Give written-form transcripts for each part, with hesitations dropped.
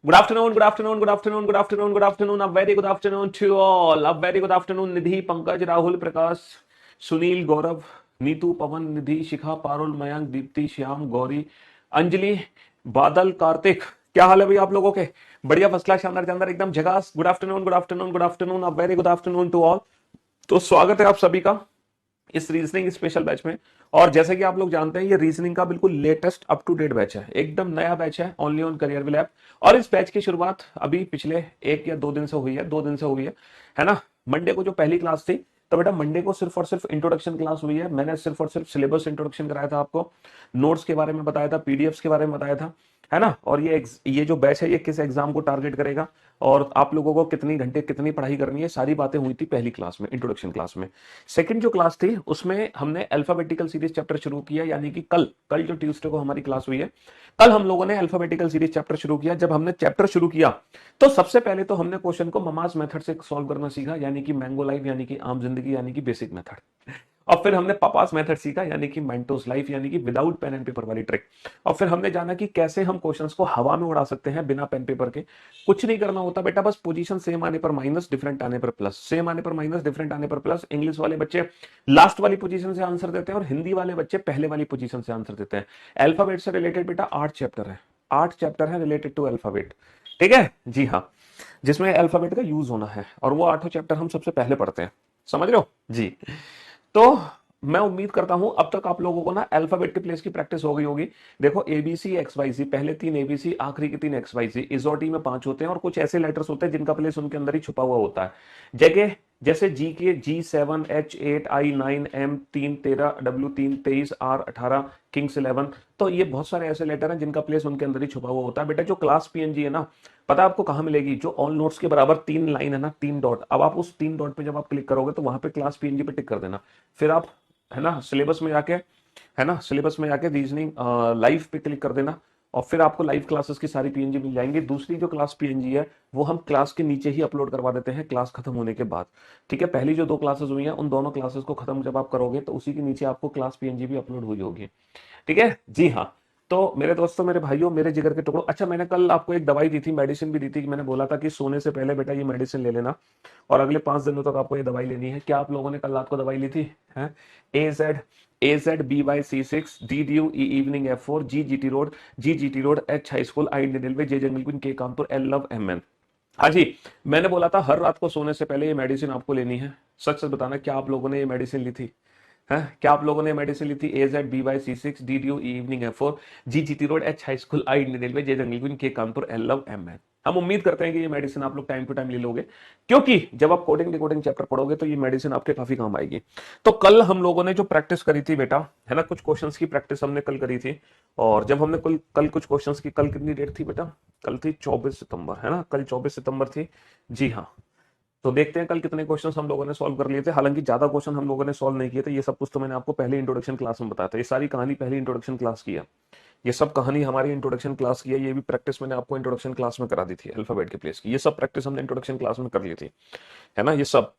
Good afternoon, good afternoon, good afternoon, good afternoon, good afternoon. A very good afternoon to all. A very good afternoon, निधि, पंकज, राहुल, प्रकाश, सुनील, गौरव, नीतू, पवन, निधि, शिखा, पारुल, मयंक, दीप्ति, श्याम, गौरी, अंजलि, बादल, कार्तिक। क्या हाल है भाई आप लोगों के? बढ़िया, फर्स्ट क्लास, शानदार जानदार, एकदम झकास। Good afternoon, good afternoon, good afternoon, a very good afternoon to all. तो स्वागत है आप सभी का इस रीजनिंग स्पेशल बैच में। और जैसे कि आप लोग जानते हैं, ये रीजनिंग का बिल्कुल latest up to date batch है, एकदम नया बैच है, only on Careerwill app. और इस बैच की शुरुआत अभी पिछले 1 या 2 दिन से हुई है, 2 दिन से हुई है ना। मंडे को जो पहली क्लास थी, तो बेटा मंडे को सिर्फ और सिर्फ इंट्रोडक्शन क्लास हुई है। मैंने सिर्फ और सिर्फ सिलेबस इंट्रोडक्शन कराया था आपको, नोट्स के बारे में बताया था, पीडीएफ्स के बारे में बताया था, है ना। और ये जो बैच है, ये किस एग्जाम को टारगेट करेगा और आप लोगों को कितनी घंटे कितनी पढ़ाई करनी है, सारी बातें हुई थी पहली क्लास में, इंट्रोडक्शन क्लास में। सेकंड जो क्लास थी, उसमें हमने अल्फाबेटिकल सीरीज चैप्टर शुरू किया, यानी कि कल कल जो ट्यूसडे को हमारी क्लास हुई है, कल हम लोगों ने अल्फाबेटिकल सीरीज चैप्टर शुरू किया। जब हमने चैप्टर शुरू किया, तो सबसे पहले तो हमने क्वेश्चन को ममाज मेथड से सॉल्व करना सीखा, यानी कि मैंगो लाइफ, यानी कि आम जिंदगी, यानी कि बेसिक मेथड। और फिर हमने पापास मेथड सीखा, यानी कि मेंटोस लाइफ, यानी कि विदाउट पेन एंड पेपर वाली ट्रिक। और फिर हमने जाना कि कैसे हम क्वेश्चंस को हवा में उड़ा सकते हैं बिना पेन पेपर के। कुछ नहीं करना होता बेटा, बस पोजीशन सेम आने पर माइनस, डिफरेंट आने पर प्लस, सेम आने पर माइनस, डिफरेंट आने पर प्लस। इंग्लिश वाले बच्चे लास्ट वाली पोजीशन से आंसर देते हैं और हिंदी वाले बच्चे पहले वाली पोजीशन से आंसर देते हैं। अल्फाबेट से रिलेटेड बेटा 8 चैप्टर है, 8 चैप्टर है रिलेटेड टू अल्फाबेट। ठीक है जी हाँ, जिसमें अल्फाबेट का यूज होना है, और वो 8 चैप्टर हम सबसे पहले पढ़ते हैं। समझ रहे हो जी? तो मैं उम्मीद करता हूं अब तक आप लोगों को ना अल्फाबेट के प्लेस की प्रैक्टिस हो गई होगी। देखो, एबीसी एक्स वाई सी, पहले 3 एबीसी, आखिरी के 3 एक्स वाई सी, इजोटी में 5 होते हैं, और कुछ ऐसे लेटर्स होते हैं जिनका प्लेस उनके अंदर ही छुपा हुआ होता है जगह। जैसे जी के G7 H8 I9 M 3 13, W 3 23, R 18, Kings 11। तो ये बहुत सारे ऐसे लेटर हैं जिनका प्लेस उनके अंदर ही छुपा हुआ होता है। बेटा जो क्लास पीएनजी है ना, पता है आपको कहां मिलेगी? जो ऑल नोट्स के बराबर 3 लाइन है ना, 3 डॉट। अब आप उस 3 डॉट पे जब आप क्लिक करोगे, तो वहां पे क्लास पीएनजी पे टिक कर देना। फिर आप, है ना, सिलेबस में जाके, है ना, सिलेबस में जाके रीजनिंग लाइव पे क्लिक कर देना, और फिर आपको लाइव क्लासेस की सारी पीएनजी मिल जाएंगी। दूसरी जो क्लास पीएनजी है, वो हम क्लास के नीचे ही अपलोड करवा देते हैं क्लास खत्म होने के बाद। ठीक है, पहली जो 2 क्लासेस हुई हैं, उन दोनों क्लासेस को खत्म जब आप करोगे, तो उसी के नीचे आपको क्लास पीएनजी भी अपलोड हुई होगी। ठीक है जी हाँ। तो मेरे दोस्तों, मेरे भाइयों, मेरे जिगर के टुकड़ों, अच्छा मैंने कल आपको एक दवाई दी थी, मेडिसिन भी दी थी, कि मैंने बोला था कि सोने से पहले बेटा ये मेडिसिन ले लेना, और अगले 5 दिनों तक आपको ये दवाई लेनी है। क्या आप लोगों ने कल रात को दवाई ली थी? है AZ BY C6 DDU evening F4 G GT road H high school I Indian railway J jungle queen K Kanpur L love MN। हाँ जी, मैंने बोला था हर रात को सोने से पहले ये मेडिसिन आपको लेनी है। सच सच बताना, क्या आप लोगों ने ये मेडिसिन ली थी? है क्या आप लोगों ने मेडिसिन ली थी? AZ BY C6 DDU evening F4 G GT road H high school I Indian railway J jungle queen K Kanpur L love MN। हम उम्मीद करते हैं कि ये मेडिसिन आप लोग टाइम टू टाइम ले लोगे, क्योंकि जब आप कोडिंग डिकोडिंग चैप्टर पढ़ोगे, तो ये मेडिसिन आपके काफी काम आएगी। तो कल हम लोगों ने जो प्रैक्टिस करी थी बेटा, है ना, कुछ क्वेश्चंस की प्रैक्टिस हमने कल करी थी। और जब हमने कल कुछ क्वेश्चंस की, कल कितनी डेट थी बेटा? कल थी 24 सितंबर, है ना, कल 24 सितंबर थी जी हाँ। तो देखते हैं कल कितने क्वेश्चंस हम लोगों ने सॉल्व कर लिए थे। हालांकि ज्यादा क्वेश्चन हम लोगों ने सॉल्व नहीं किए थे, ये सब कुछ तो मैंने आपको पहले इंट्रोडक्शन क्लास में बताया था। ये सारी कहानी पहली इंट्रोडक्शन क्लास की है, ये सब कहानी हमारी इंट्रोडक्शन क्लास की है। ये भी प्रैक्टिस मैंने आपको इंट्रोडक्शन क्लास में करा दी थी अल्फाबेट के प्लेस की। ये सब प्रैक्टिस हमने इंट्रोडक्शन क्लास में कर ली थी, है ना, ये सब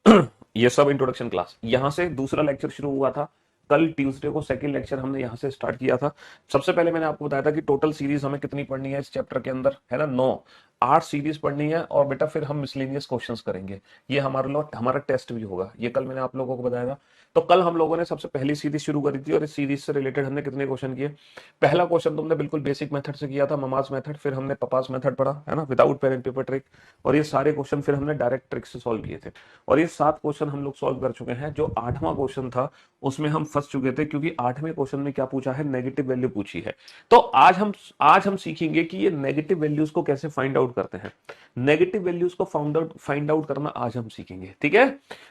ये सब इंट्रोडक्शन क्लास। यहां से दूसरा लेक्चर शुरू हुआ था कल ट्यूसडे को, सेकंड लेक्चर हमने यहां से स्टार्ट किया था। सबसे पहले मैंने आपको बताया था कि टोटल सीरीज हमें कितनी पढ़नी है इस चैप्टर के अंदर, है ना, 9 8 सीरीज पढ़नी है। और बेटा फिर हम मिसलेनियस क्वेश्चंस करेंगे, ये हमारा टेस्ट भी होगा, ये कल मैंने आप लोगों को बताया था। तो कल हम लोगों ने सबसे पहली सीरीज शुरू करी थी, और इस सीरीज से रिलेटेड हमने कितने क्वेश्चन किए? पहला क्वेश्चन तुमने बिल्कुल बेसिक मेथड से किया था, ममाज मेथड। फिर हमने पपास मेथड पढ़ा, है ना, without pen and paper trick. और ये सारे क्वेश्चन फिर हमने डायरेक्ट ट्रिक से सॉल्व किए थे। और ये 7 क्वेश्चन हम लोग सॉल्व कर चुके हैं। जो 8वां क्वेश्चन था, उसमें हम फंस चुके थे, क्योंकि 8वें क्वेश्चन में क्या पूछा है? नेगेटिव वैल्यू पूछी है। तो आज हम सीखेंगे कि ये नेगेटिव वैल्यूज को कैसे फाइंड आउट करते हैं। नेगेटिव वैल्यूज को फाइंड आउट करना आज हम सीखेंगे, ठीक है।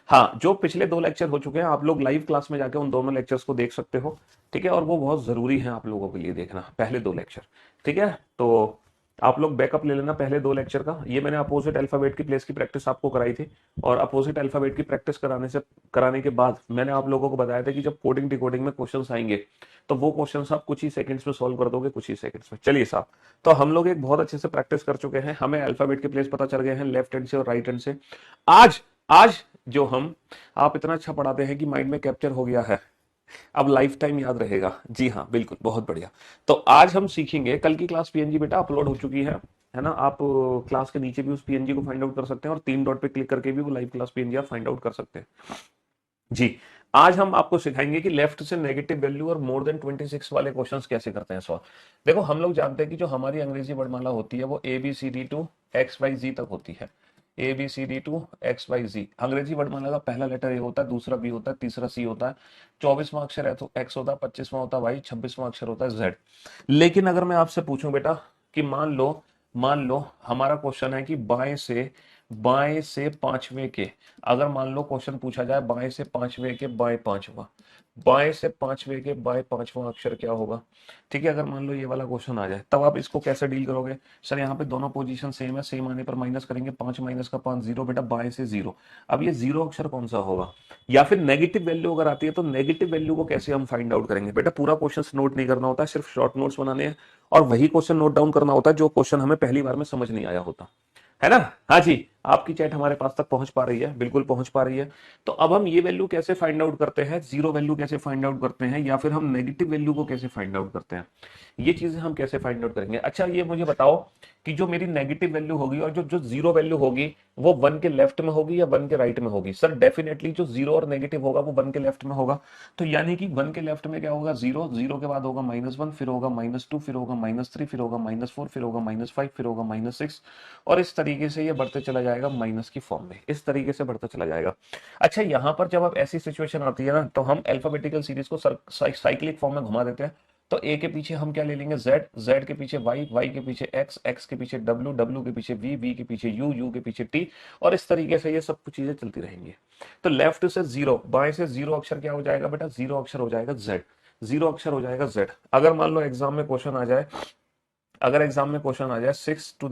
हाँ, जो पिछले 2 लेक्चर हो चुके हैं, आप लोग लाइव क्लास में जाके उन दोनों लेक्चर्स को देख सकते हो, ठीक है। और वो बहुत जरूरी है आप लोगों के लिए देखना, पहले 2 लेक्चर, ठीक है। तो आप लोग बैकअप ले लेना पहले 2 लेक्चर का। ये मैंने अपोजिट अल्फाबेट की प्लेस की प्रैक्टिस आपको कराई थी, और अपोजिट अल्फाबेट की प्रैक्टिस कराने के बाद मैंने आप लोगों को बताया था कि जब कोडिंग डिकोडिंग में क्वेश्चंस आएंगे, तो वो क्वेश्चंस आप कुछ ही सेकंड्स में सॉल्व कर दोगे, कुछ ही सेकंड्स में। चलिए साहब, तो हम लोग एक बहुत अच्छे से प्रैक्टिस कर चुके हैं, हमें अल्फाबेट के प्लेस पता चल गए हैं, लेफ्ट हैंड से और राइट हैंड से। आज आज जो हम, आप इतना अच्छा पढ़ाते हैं कि माइंड में कैप्चर हो गया है, अब लाइफ टाइम याद रहेगा। जी हाँ, बिल्कुल, बहुत बढ़िया। तो आज हम सीखेंगे, कल की क्लास पीएनजी बेटा अपलोड हो चुकी है, है ना, आप क्लास के नीचे भी उस पीएनजी को फाइंड आउट कर सकते हैं और 3 डॉट पे क्लिक करके भी वो लाइव क्लास पीएनजी आप फाइंड आउट कर सकते हैं। जी, आज हम आपको सिखाएंगे कि लेफ्ट से नेगेटिव वैल्यू और मोर देन 26 वाले क्वेश्चंस कैसे करते हैं सॉल्व। देखो हम लोग जानते हैं कि जो हमारी अंग्रेजी वर्णमाला होती है वो A B C D to X Y Z तक होती है। A B C D to X Y Z, Angrezi वर्णमाला का पहला लेटर ए होता है, दूसरा बी होता है, तीसरा सी होता है, 24वां अक्षर है तो एक्स होता है, 25वां होता है वाई, 26वां अक्षर होता है जेड। लेकिन अगर मैं आपसे पूछूं बेटा कि मान लो हमारा क्वेश्चन है कि बाएं से पांचवें के, अगर मान लो क्वेश्चन पूछा जाए बाएं से पांचवें के बाएं पांचवा, बाएं से पांचवें के बाएं पांचवा अक्षर क्या होगा। ठीक है, अगर मान लो ये वाला क्वेश्चन आ जाए तब आप इसको कैसे डील करोगे। सर यहाँ पे दोनों पोजीशन सेम है, सेम आने पर माइनस करेंगे, 5 माइनस का 5 जीरो, बेटा बाएं से जीरो। अब ये जीरो अक्षर कौन सा होगा, या फिर नेगेटिव वैल्यू अगर आती है तो नेगेटिव वैल्यू को कैसे हम फाइंड आउट करेंगे। बेटा पूरा क्वेश्चन नोट नहीं करना होता है, सिर्फ शॉर्ट नोट्स बनाने हैं और वही क्वेश्चन नोट डाउन करना होता है जो क्वेश्चन हमें पहली बार में समझ नहीं आया होता है ना। हाँ जी, आपकी चैट हमारे पास तक पहुंच पा रही है, बिल्कुल पहुंच पा रही है। तो अब हम ये वैल्यू कैसे फाइंड आउट करते हैं, जीरो वैल्यू कैसे फाइंड आउट करते हैं, या फिर हम नेगेटिव वैल्यू को कैसे फाइंड आउट करते हैं, ये चीजें हम कैसे फाइंड आउट करेंगे। अच्छा ये मुझे बताओ कि जो मेरी नेगेटिव वैल्यू होगी और जो जो जीरो वैल्यू होगी वो 1 के लेफ्ट में होगी या 1 के राइट में होगी। सर डेफिनेटली जो जीरो और नेगेटिव होगा वो 1 के लेफ्ट में होगा। तो यानी कि 1 के लेफ्ट में क्या होगा, जीरो, जीरो के बाद होगा -1, फिर होगा -2, फिर होगा -3, फिर होगा -4, फिर होगा -5, फिर होगा -6, और इस तरीके से ये बढ़ते चला जाएगा माइनस की फॉर्म में, इस तरीके से बढ़ता चला जाएगा। अच्छा यहां पर जब अब ऐसी सिचुएशन आती है ना तो हम अल्फाबेटिकल सीरीज को साइक्लिक फॉर्म में घुमा देते हैं। तो ए के पीछे हम क्या ले लेंगे, जेड, जेड के पीछे वाई, वाई के पीछे एक्स, एक्स के पीछे डब्ल्यू, डब्ल्यू के पीछे वी, वी के पीछे यू, यू के पीछे टी, और इस तरीके से ये सब कुछ चीजें चलती रहेंगी। तो लेफ्ट से जीरो, बाएं से जीरो अक्षर क्या हो जाएगा बेटा, जीरो अक्षर हो जाएगा जेड, जीरो अक्षर हो जाएगा जेड। अगर मान लो एग्जाम में क्वेश्चन आ जाए, अगर एग्जाम में क्वेश्चन आ जाए 6 to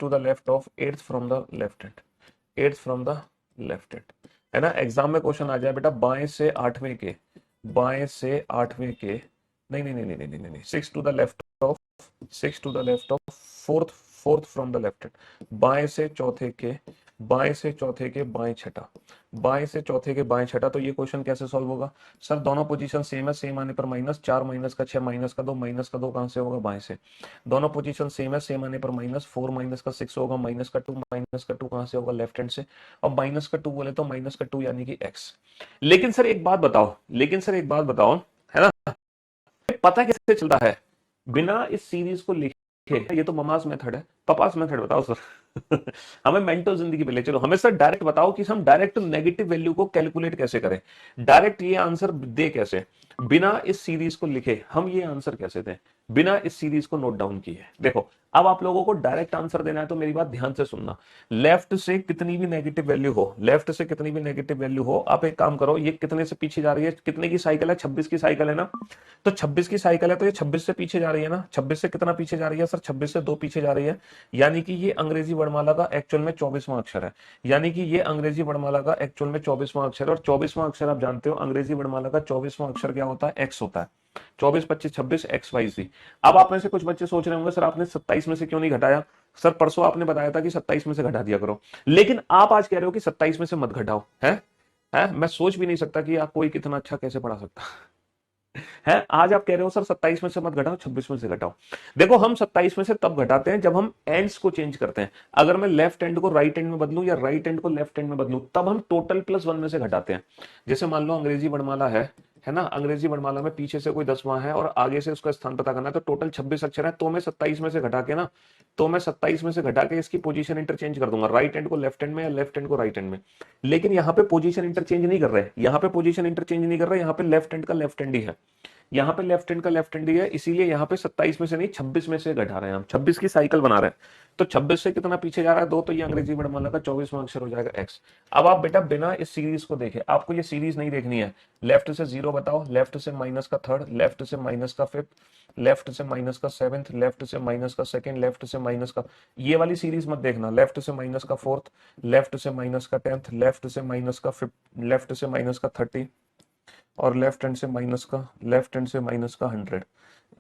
the left of 8th from the left hand, 8th from the left hand, है ना। एग्जाम में क्वेश्चन आ जाए बेटा बाएं से आठवें के, बाएं से आठवें के, नहीं नहीं नहीं नहीं नहीं नहीं नहीं, 6 to the left of fourth, fourth from the left hand, बाएं से चौथे के, बाएं से चौथे के बाएं छठा, बाएं से चौथे के बाएं छठा। तो ये क्वेश्चन कैसे सॉल्व होगा। सर दोनों पोजीशन सेम है, सेम आने पर माइनस, 4 माइनस का 6 माइनस का 2, माइनस का 2 कहां से होगा, बाएं से। दोनों पोजीशन सेम है, सेम आने पर माइनस, 4 माइनस का 6 होगा, माइनस का 2, माइनस का 2 कहां से होगा, लेफ्ट हैंड से। और माइनस का 2 बोले तो माइनस का 2 यानी कि एक्स। लेकिन सर एक बात बताओ, है ना, पता कैसे चलता है बिना इस सीरीज को लिखे। ये तो ममाज मेथड है, पपास मेथड बताओ सर। हमें मेंटल जिंदगी पे ले चलो, हमें सर डायरेक्ट बताओ कि हम डायरेक्ट नेगेटिव वैल्यू को कैलकुलेट कैसे करें, डायरेक्ट ये आंसर दे कैसे, बिना इस सीरीज को लिखे हम ये आंसर कैसे दें, बिना इस सीरीज को नोट डाउन किए। देखो अब आप लोगों को डायरेक्ट आंसर देना है तो मेरी बात ध्यान से सुनना। लेफ्ट से कितनी भी नेगेटिव वैल्यू हो, लेफ्ट से कितनी भी नेगेटिव वैल्यू हो, आप एक काम करो, ये कितने से पीछे जा रही है, कितने की साइकिल है, 26 की साइकिल है ना। तो 26 की साइकिल है तो ये 26 से पीछे जा रही है ना। 26 से कितना पीछे जा रही है सर, 26 से 2 पीछे जा रही है, यानी कि ये अंग्रेजी वर्णमाला का एक्चुअल में 24वां अक्षर है, यानी कि ये अंग्रेजी वर्णमाला का एक्चुअल में 24वां अक्षर है। और 24वां अक्षर आप जानते हो अंग्रेजी वर्णमाला का 24वां अक्षर क्या होता है, एक्स होता है। 24, 25, 26 एक्स वाई सी। अब आप में से कुछ बच्चे सोच रहे होंगे सर आपने 27 में से क्यों नहीं घटाया। सर परसों आपने बताया था कि 27 में से घटा दिया करो, लेकिन आप आज कह रहे हो कि 27 में से मत घटाओ, है मैं सोच भी नहीं सकता कि आप कोई कितना अच्छा कैसे पढ़ा सकता है। आज आप कह रहे हो सर 27 में से मत घटाओ, 26 में से घटाओ। देखो हम 27 में से तब घटाते हैं जब हम एंड्स को चेंज करते हैं। अगर मैं लेफ्ट एंड को राइट एंड में बदलूं या राइट एंड को लेफ्ट एंड में बदलूं तब हम टोटल +1 में से घटाते हैं। जैसे मान लो अंग्रेजी वर्णमाला है ना, अंग्रेजी वर्णमाला में पीछे से कोई 10वां है और आगे से उसका स्थान पता करना है, तो टोटल 26 अक्षर है, तो मैं 27 में से घटा के ना, तो मैं 27 में से घटा के इसकी पोजीशन इंटरचेंज कर दूंगा, राइट एंड को लेफ्ट एंड में या लेफ्ट एंड को राइट एंड में। लेकिन यहाँ पे पोजीशन इंटरचेंज नहीं कर रहे, यहाँ पे पोजीशन इंटरचेंज नहीं कर रहे, यहाँ पे लेफ्ट एंड का लेफ्ट एंड ही है, यहाँ पे लेफ्ट हैंड का लेफ्ट हैंड ही है, इसीलिए यहाँ पे 27 में से नहीं 26 में से घटा रहे हैं हम, 26 की साइकिल बना रहे हैं। तो 26 से कितना पीछे जा रहा है, 2, तो ये अंग्रेजी वर्णमाला का 24वां अक्षर हो जाएगा एक्स। अब आप बेटा बिना इस सीरीज को देखे, आपको ये सीरीज नहीं देखनी है, लेफ्ट से जीरो बताओ, लेफ्ट से माइनस का थर्ड, लेफ्ट से माइनस का फिफ्थ, लेफ्ट से माइनस का सेवेंथ, लेफ्ट से माइनस का सेकंड, लेफ्ट से माइनस का, ये वाली सीरीज मत देखना, लेफ्ट से माइनस का फोर्थ, लेफ्ट से माइनस का 10th, लेफ्ट से माइनस का फिफ्थ, लेफ्ट से माइनस का 30, और लेफ्ट हैंड से माइनस का, लेफ्ट हैंड से माइनस का 100।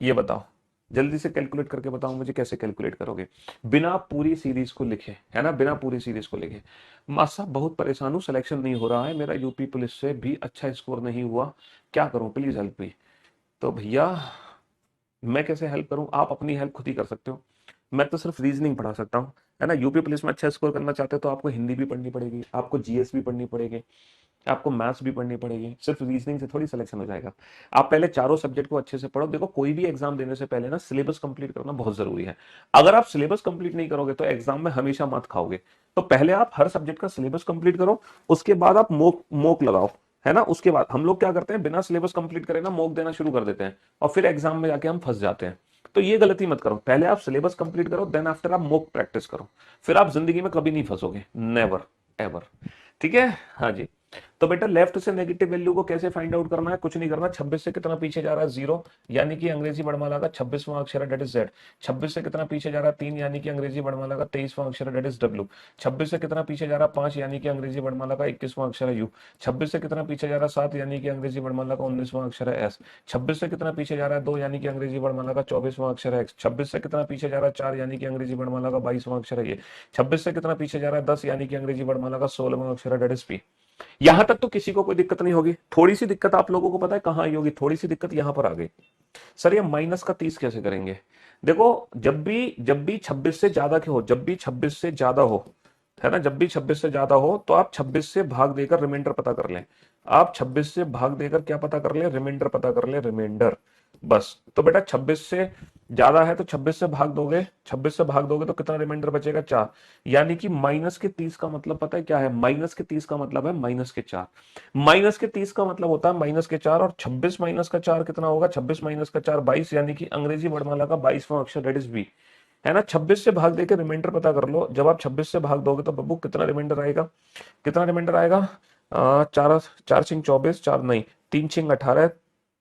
ये बताओ, जल्दी से कैलकुलेट करके बताओ मुझे कैसे कैलकुलेट करोगे बिना पूरी सीरीज को लिखे, है ना, बिना पूरी सीरीज को लिखे। मासा बहुत परेशान हूँ, सिलेक्शन नहीं हो रहा है मेरा, यूपी पुलिस से भी अच्छा स्कोर नहीं हुआ, क्या करूं प्लीज हेल्प मी। तो भैया मैं कैसे हेल्प करूं, आप अपनी हेल्प खुद ही कर सकते हो। मैं तो सिर्फ रीजनिंग पढ़ा सकता हूँ, है ना। यूपी पुलिस में अच्छा स्कोर करना चाहते हो तो आपको हिंदी भी पढ़नी पड़ेगी, आपको जीएस भी पढ़नी पड़ेगी, आपको मैथ्स भी पढ़नी पड़ेगी। सिर्फ रीजनिंग से थोड़ी सिलेक्शन हो जाएगा। आप पहले चारों सब्जेक्ट को अच्छे से पढ़ो। देखो कोई भी एग्जाम देने से पहले ना सिलेबस कंप्लीट करना बहुत जरूरी है। अगर आप सिलेबस कंप्लीट नहीं करोगे तो एग्जाम में हमेशा मात खाओगे। तो पहले आप हर सब्जेक्ट का सिलेबस कंप्लीट करो, उसके बाद आप मोक मोक लगाओ, है ना। उसके बाद हम लोग क्या करते हैं, बिना सिलेबस कंप्लीट करे ना मोक देना शुरू कर देते हैं और फिर एग्जाम में जाके हम फंस जाते हैं। तो ये गलती मत करो, पहले आप सिलेबस कंप्लीट करो, देन आफ्टर आप मोक प्रैक्टिस करो। फिर आप जिंदगी में कभी नहीं फंसोगे, नेवर एवर। ठीक है। हाँ जी। तो बेटा लेफ्ट से नेगेटिव वैल्यू को कैसे फाइंड आउट करना है, कुछ नहीं करना। 26 से कितना पीछे जा रहा है, 0, यानी कि अंग्रेजी वर्णमाला का 26वां अक्षर है, डेट इज जेड। 26 से कितना पीछे जा रहा है, 3, यानी कि अंग्रेजी वर्णमाला का 23वां अक्षर है, डेट इज डब्ल्यू। 26 से कितना पीछे जा रहा है, 5, यानी कि अंग्रेजी वर्णमाला का 21वां अक्षर है, यू। 26 से कितना पीछे जा रहा है, 7, यानी कि अंग्रेजी वर्णमाला का 19वां अक्षर है, एस। 26 से कितना पीछे जा रहा है, 2, यानी कि अंग्रेजी वर्णमाला का 24वां अक्षर है, एक्स। 26 से कितना पीछे जा रहा है, 4, यानी कि अंग्रेजी वर्णमाला का 22वां अक्षर है, ये। 26 से कितना पीछे जा रहा है, 10, यानी कि अंग्रेजी वर्णमाला का 16वां अक्षर है, डेट इज पी। यहां तक तो किसी को कोई दिक्कत नहीं होगी। थोड़ी सी दिक्कत आप लोगों को पता है कहां आई होगी, थोड़ी सी दिक्कत यहां पर आ गई। सर ये माइनस का 30 कैसे करेंगे। देखो जब भी 26 से ज्यादा के हो, जब भी 26 से ज्यादा हो, है ना, जब भी 26 से ज्यादा हो तो आप 26 से भाग देकर रिमाइंडर पता कर लें। आप 26 से भाग देकर क्या पता कर लें, रिमाइंडर पता कर लें, रिमाइंडर। बस। तो बेटा 26 से ज्यादा है तो 26 से भाग दोगे, 26 से भाग दोगे तो कितना रिमाइंडर बचेगा, 4। यानी कि माइनस के 30 का मतलब पता है क्या है, माइनस के 30 का मतलब है माइनस के 4। माइनस के 30 का मतलब होता है माइनस के 4, और 26 माइनस का 4 कितना होगा, 26 माइनस का 4 22, यानी कि अंग्रेजी वर्णमाला का 22वां अक्षर, डेट इज बी। है ना। 26 से भाग देकर रिमाइंडर पता कर लो। जब आप 26 से भाग दोगे तो बब्बू कितना रिमाइंडर आएगा, कितना रिमाइंडर आएगा, 4, 4 6 24, 4 नहीं, 3 6 18,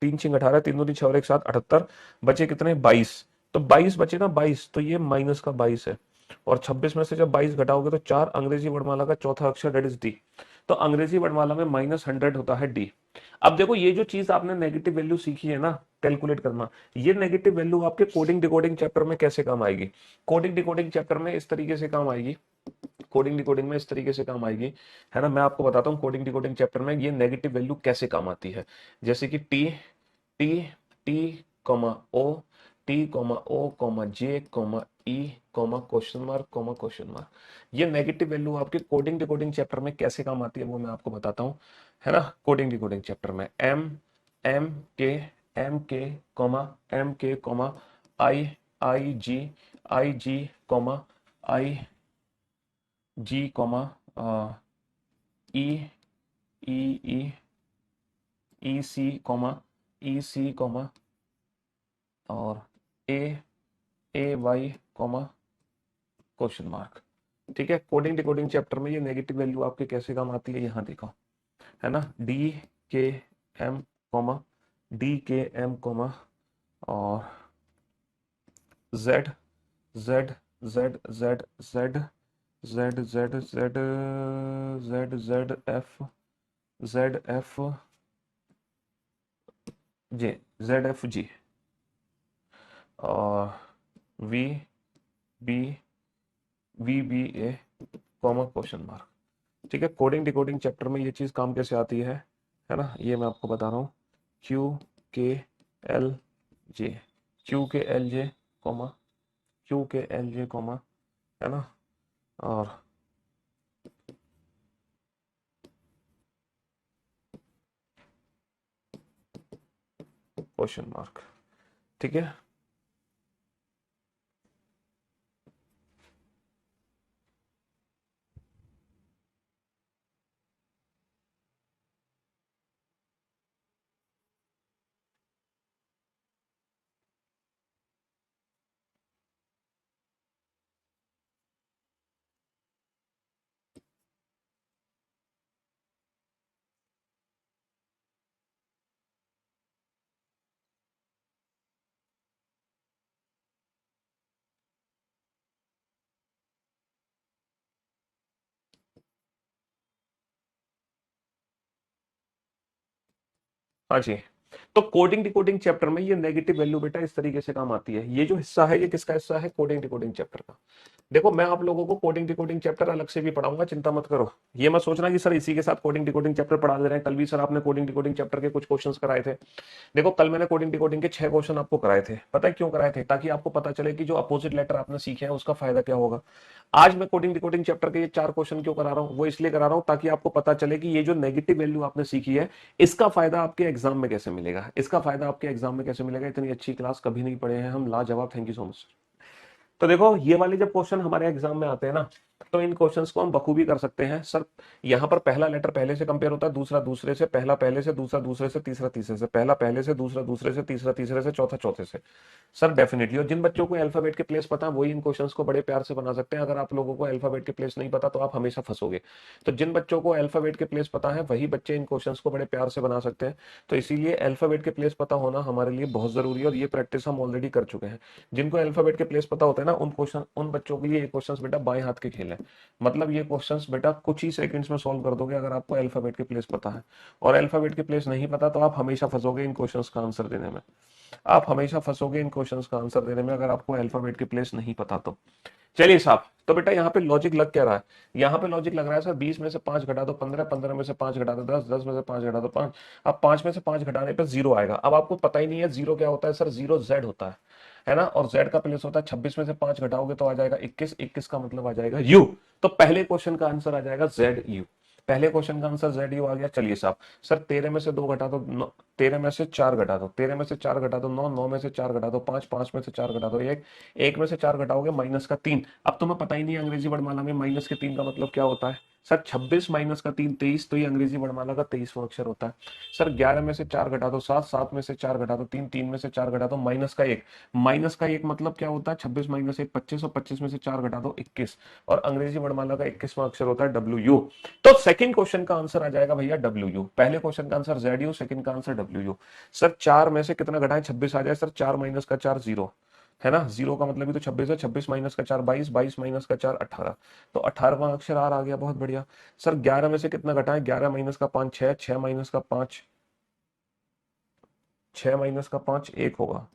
3 6 18, 3 2 6 और 1 7, 78, बचे कितने, 22। तो 22 बचे ना, 22, तो ये माइनस का 22 है। और 26 में से जब 22 घटाओगे तो 4, अंग्रेजी वर्णमाला का चौथा अक्षर, डेट इज डी। तो अंग्रेजी वर्णमाला में -100 होता है डी। अब देखो ये जो चीज आपने नेगेटिव वैल्यू सीखी है ना, कैलकुलेट करना, ये नेगेटिव वैल्यू आपके कोडिंग डिकोडिंग चैप्टर में कैसे काम आएगी। कोडिंग डिकोडिंग चैप्टर में इस तरीके से काम आएगी, कोडिंग डिकोडिंग में इस तरीके से काम आएगी, है ना। मैं आपको बताता हूँ कोडिंग डिकोडिंग चैप्टर में ये नेगेटिव वैल्यू कैसे काम आती है। जैसे कि टी, टी, टी, ओ, टी, ओ, जे, ई, क्वेश्चन मार्क, क्वेश्चन मार्क। ये नेगेटिव वैल्यू आपके कोडिंग डिकोडिंग चैप्टर में कैसे काम आती है वो मैं आपको बताता हूँ, है ना। कोडिंग डिकोडिंग चैप्टर में एम, एम के, एम के, एम के, आई, जी, जी, आई, जी, ई, ई, ई, ई सी, ई सी, और ए वाई, क्वेश्चन मार्क। ठीक है। कोडिंग डिकोडिंग चैप्टर में ये नेगेटिव वैल्यू आपके कैसे काम आती है, यहाँ देखो, है ना। D K M, comma, D K M, और Z, Z, Z, Z, Z, Z, Z, Z, Z, Z F, Z F J, Z F G, और V B, V B A, question mark. ठीक है। Coding decoding chapter में ये चीज काम कैसे आती है ना, ये मैं आपको बता रहा हूँ। क्यू के एल जे, क्यू के एल जे, कॉमा, क्यू के एल जे, कॉमा, है ना, और क्वेश्चन मार्क। ठीक है। हाँ जी। तो कोडिंग डिकोडिंग चैप्टर में ये नेगेटिव वैल्यू बेटा इस तरीके से काम आती है। ये जो हिस्सा है ये किसका हिस्सा है? कोडिंग डिकोडिंग चैप्टर का। देखो मैं आप लोगों को कोडिंग डिकोडिंग चैप्टर अलग से भी पढ़ाऊंगा, चिंता मत करो। ये मत सोचना कि सर इसी के साथ कोडिंग डिकोडिंग चैप्टर पढ़ा दे रहे हैं। कल भी सर आपने कोडिंग डिकोडिंग चैप्टर के कुछ क्वेश्चंस कराए थे। देखो कल मैंने कोडिंग डिकोडिंग के 6 क्वेश्चन आपको कराए थे। पता है क्यों कराए थे? ताकि आपको पता चले कि जो अपोजिट लेटर आपने सीखे हैं उसका फायदा क्या होगा। आज मैं कोडिंग डिकोडिंग चैप्टर के ये 4 क्वेश्चन क्यों करा रहा हूं? वो इसलिए करा रहा हूं ताकि आपको पता चले कि ये जो नेगेटिव वैल्यू आपने सीखी है इसका फायदा आपके एग्जाम में कैसे मिलेगा। इसका फायदा आपके एग्जाम में कैसे मिलेगा। इतनी अच्छी क्लास कभी नहीं पढ़े हैं हम, लाजवाब, थैंक यू सो मच। तो देखो ये वाले जब क्वेश्चन हमारे एग्जाम में आते हैं ना, तो इन क्वेश्चंस को हम बखूबी कर सकते हैं। सर यहाँ पर पहला लेटर पहले से कंपेयर होता है, दूसरा दूसरे से, पहला पहले से, दूसरा दूसरे से, तीसरा तीसरे से, पहला पहले से, दूसरा दूसरे से, तीसरा तीसरे से, चौथा चौथे से। सर डेफिनेटली, और जिन बच्चों को अल्फाबेट के प्लेस पता है वही इन क्वेश्चंस को बड़े प्यार से बना सकते हैं। अगर आप लोगों को अल्फाबेट के प्लेस नहीं पता तो आप हमेशा फंसोगे। तो जिन बच्चों को अल्फाबेट के प्लेस पता है वही बच्चे इन क्वेश्चंस को बड़े प्यार से बना सकते हैं। तो इसीलिए अल्फाबेट के प्लेस पता होना हमारे लिए बहुत जरूरी है, और ये प्रैक्टिस हम ऑलरेडी कर चुके हैं। जिनको अल्फाबेट के प्लेस पता होता है ना, उन बच्चों के लिए ये क्वेश्चंस बेटा बाएं हाथ के खेल है। मतलब ये क्वेश्चंस बेटा कुछ ही सेकंड्स में सॉल्व कर दोगे अगर आपको अल्फाबेट के प्लेस पता है। और अल्फाबेट के प्लेस नहीं पता तो आप हमेशा फंसोगे इन क्वेश्चंस का आंसर देने में। आप हमेशा फंसोगे इन क्वेश्चंस का आंसर देने में अगर आपको अल्फाबेट के प्लेस नहीं पता तो। चलिए साहब, तो बेटा यहाँ पे लॉजिक लग क्या रहा है? यहाँ पे लॉजिक लग रहा है सर 20 में से 5 घटा दो 15, 15 में से 5 घटा दो 10, 10 में से 5 घटा दो 5। अब 5 में से 5 घटाने पे 0 आएगा। अब आपको पता ही नहीं है 0 क्या होता है। सर 0 Z होता है ना, और Z का प्लेस होता है 26 में से 5 घटाओगे तो आ जाएगा 21, 21 का मतलब आ जाएगा U। तो पहले क्वेश्चन का आंसर आ जाएगा ZU। पहले क्वेश्चन का आंसर ZU आ गया। चलिए साहब, सर 13 में से 2 घटा दो 13 में से 4 घटा दो, 13 में से 4 घटा दो 9, 9 में से 4 घटा दो 5, 5 में से 4 घटा दो 1, 1 में से 4 घटाओगे माइनस का 3। अब तुम्हें पता ही नहीं अंग्रेजी वर्णमाला में माइनस के 3 का मतलब क्या होता है। सर 26 माइनस का 3 23, तो ये अंग्रेजी वर्णमाला का 23वां अक्षर होता है। सर 11 में से 4 घटा दो 7, 7 में से 4 घटा दो 3, 3 में से 4 घटा दो माइनस का 1। माइनस का 1 मतलब क्या होता है? 26 माइनस 1 25, और 25 में से 4 घटा दो 21, और अंग्रेजी वर्णमाला का 21वां अक्षर होता है WU। तो सेकंड क्वेश्चन का आंसर आ जाएगा भैया WU। पहले क्वेश्चन का आंसर ZU, सेकंड का आंसर WU। सर 4 में से कितना घटाएं? 26 आ जाए। सर 4 माइनस का 4 0 है ना, 0 का मतलब ही तो 26 है। 26 माइनस का 4 22, 22 माइनस का 4 18, तो 18वां अक्षर R आ गया। बहुत बढ़िया। सर 11 में से कितना घटाएं? 11 माइनस का 5 6, 6 माइनस का 5, 6 माइनस का 5 1 होगा।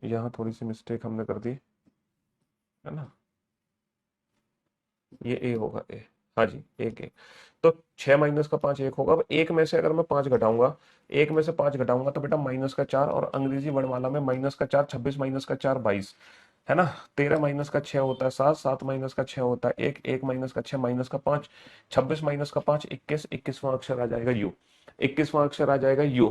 यहाँ थोड़ी सी मिस्टेक हमने कर दी है ना, ये A होगा, A। हाँ जी, एक एक। तो 6 माइनस का 5 1 होगा। अब एक में से अगर मैं 5 घटाऊंगा, एक में से 5 घटाऊंगा तो बेटा माइनस का 4, और अंग्रेजी वर्णमाला में माइनस का 4, 26 माइनस का 4 22 है ना। 13 माइनस का 6 होता है 7, 7 माइनस का 6 होता है 1, 1 माइनस का 6 माइनस का 5, 26 माइनस का 5 21, 21वां अक्षर आ जाएगा U। 21वां अक्षर आ जाएगा U।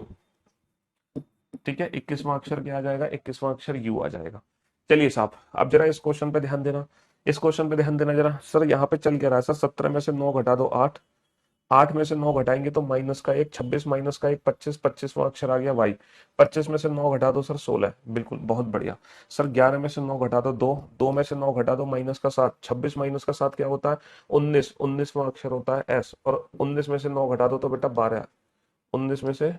ठीक है, 21वां अक्षर क्या आ जाएगा? 21वां अक्षर U आ जाएगा। चलिए साहब, अब जरा इस क्वेश्चन पे ध्यान देना। इस क्वेश्चन पे ध्यान देना जरा। सर यहाँ पे चल क्या रहा है? सर 17 में से 9 घटा दो 8, 8 में से 9 घटाएंगे तो माइनस का 1, 26 माइनस का 1 25, 25वां अक्षर आ गया Y। 25 में से 9 घटा दो सर 16, बिल्कुल बहुत बढ़िया। सर 11 में से 9 घटा दो 2, 2 में से 9 घटा दो माइनस का 7, 26 माइनस का 7 क्या होता है? 19, 19वां अक्षर होता है S, और 19 में से 9 घटा दो तो बेटा 12, 19 में से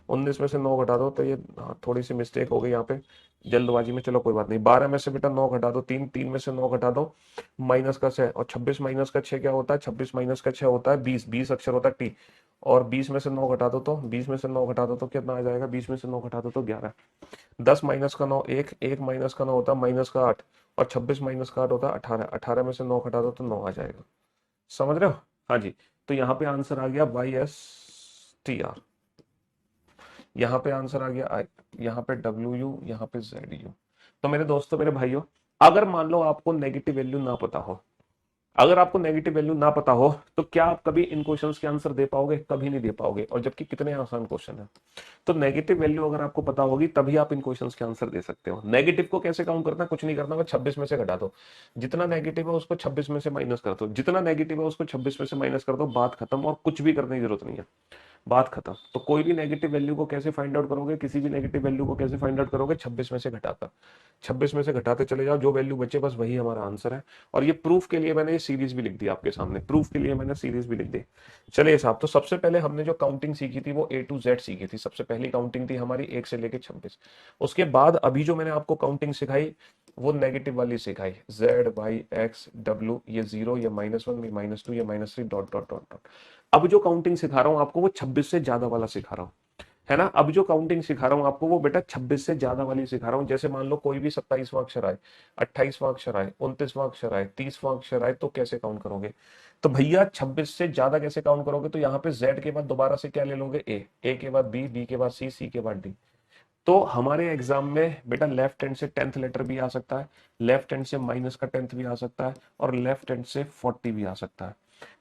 19 में से 9 घटा दो तो ये, हाँ, थोड़ी सी मिस्टेक हो गई यहाँ पे जल्दबाजी में। चलो कोई बात नहीं। 12 में से बेटा 9 घटा दो 3, 3 में से 9 घटा दो माइनस का 6, और 26 माइनस का 6 क्या होता है? 26 माइनस का 6 होता है 20, 20 अक्षर होता है T, और 20 में से 9 घटा दो तो 20 में से 9 घटा दो तो कितना आ जाएगा? 20 में से 9 घटा दो तो 11। 10 माइनस का 9 1, 1 माइनस का 9 होता है माइनस का 8, और 26 माइनस का 8 होता है 18, 18 में से 9 घटा दो तो 9 आ जाएगा। समझ रहे हो? हाँ जी। तो यहाँ पे आंसर आ गया YSTR। यहाँ पे आंसर आ गया I, यहाँ पे WU, यहाँ पे ZU। तो मेरे दोस्तों, मेरे भाइयों, अगर मान लो आपको नेगेटिव वैल्यू ना पता हो, अगर आपको नेगेटिव वैल्यू ना पता हो तो क्या आप कभी इन क्वेश्चंस के आंसर दे पाओगे? कभी नहीं दे पाओगे, और जबकि कितने आसान क्वेश्चन है। तो नेगेटिव वैल्यू अगर आपको पता होगी तभी आप इन क्वेश्चंस के आंसर दे सकते हो। नेगेटिव को कैसे काउंट करना? कुछ नहीं करना, बस 26 में से घटा दो। जितना नेगेटिव है उसको 26 में से माइनस कर दो, जितना नेगेटिव है उसको 26 में से माइनस कर दो, बात खत्म, और कुछ भी करने की जरूरत नहीं है, बात खत्म। तो कोई भी नेगेटिव वैल्यू को कैसे फाइंड आउट करोगे? किसी भी नेगेटिव वैल्यू को कैसे फाइंड आउट करोगे? 26 में से घटाते चले जाओ, जो वैल्यू बचे बस वही हमारा आंसर है। और ये प्रूफ के लिए मैंने ये सीरीज भी लिख दी आपके सामने, प्रूफ के लिए मैंने सीरीज भी लिख दी। चलिए साहब, तो सबसे पहले हमने जो काउंटिंग सीखी थी वो A to Z सीखी थी। सबसे पहली काउंटिंग थी हमारी 1 से लेके 26। उसके बाद अभी जो मैंने आपको काउंटिंग सिखाई वो नेगेटिव वाली सिखाई, Z, Y, X, W, ये 0, ये -1, ये -2, ये -3, डॉट डॉट डॉट डॉट। अब जो काउंटिंग सिखा रहा हूँ आपको वो 26 से ज्यादा वाला सिखा रहा हूँ, है ना। अब जो काउंटिंग सिखा रहा हूँ आपको वो बेटा 26 से ज्यादा वाली सिखा रहा हूँ। जैसे मान लो कोई भी 27वां अक्षर आए, 28वां अक्षर आए, 29वां अक्षर आए, 30वां अक्षर आए, तो कैसे काउंट करोगे? तो भैया 26 से ज्यादा कैसे काउंट करोगे? तो यहाँ पे Z के बाद दोबारा से क्या ले लोगे? A के बाद B के बाद C के बाद D। तो हमारे एग्जाम में बेटा लेफ्ट हैंड से 10th लेटर भी आ सकता है, लेफ्ट हैंड से माइनस का 10th भी आ सकता है, और लेफ्ट हैंड से 40 भी आ सकता है।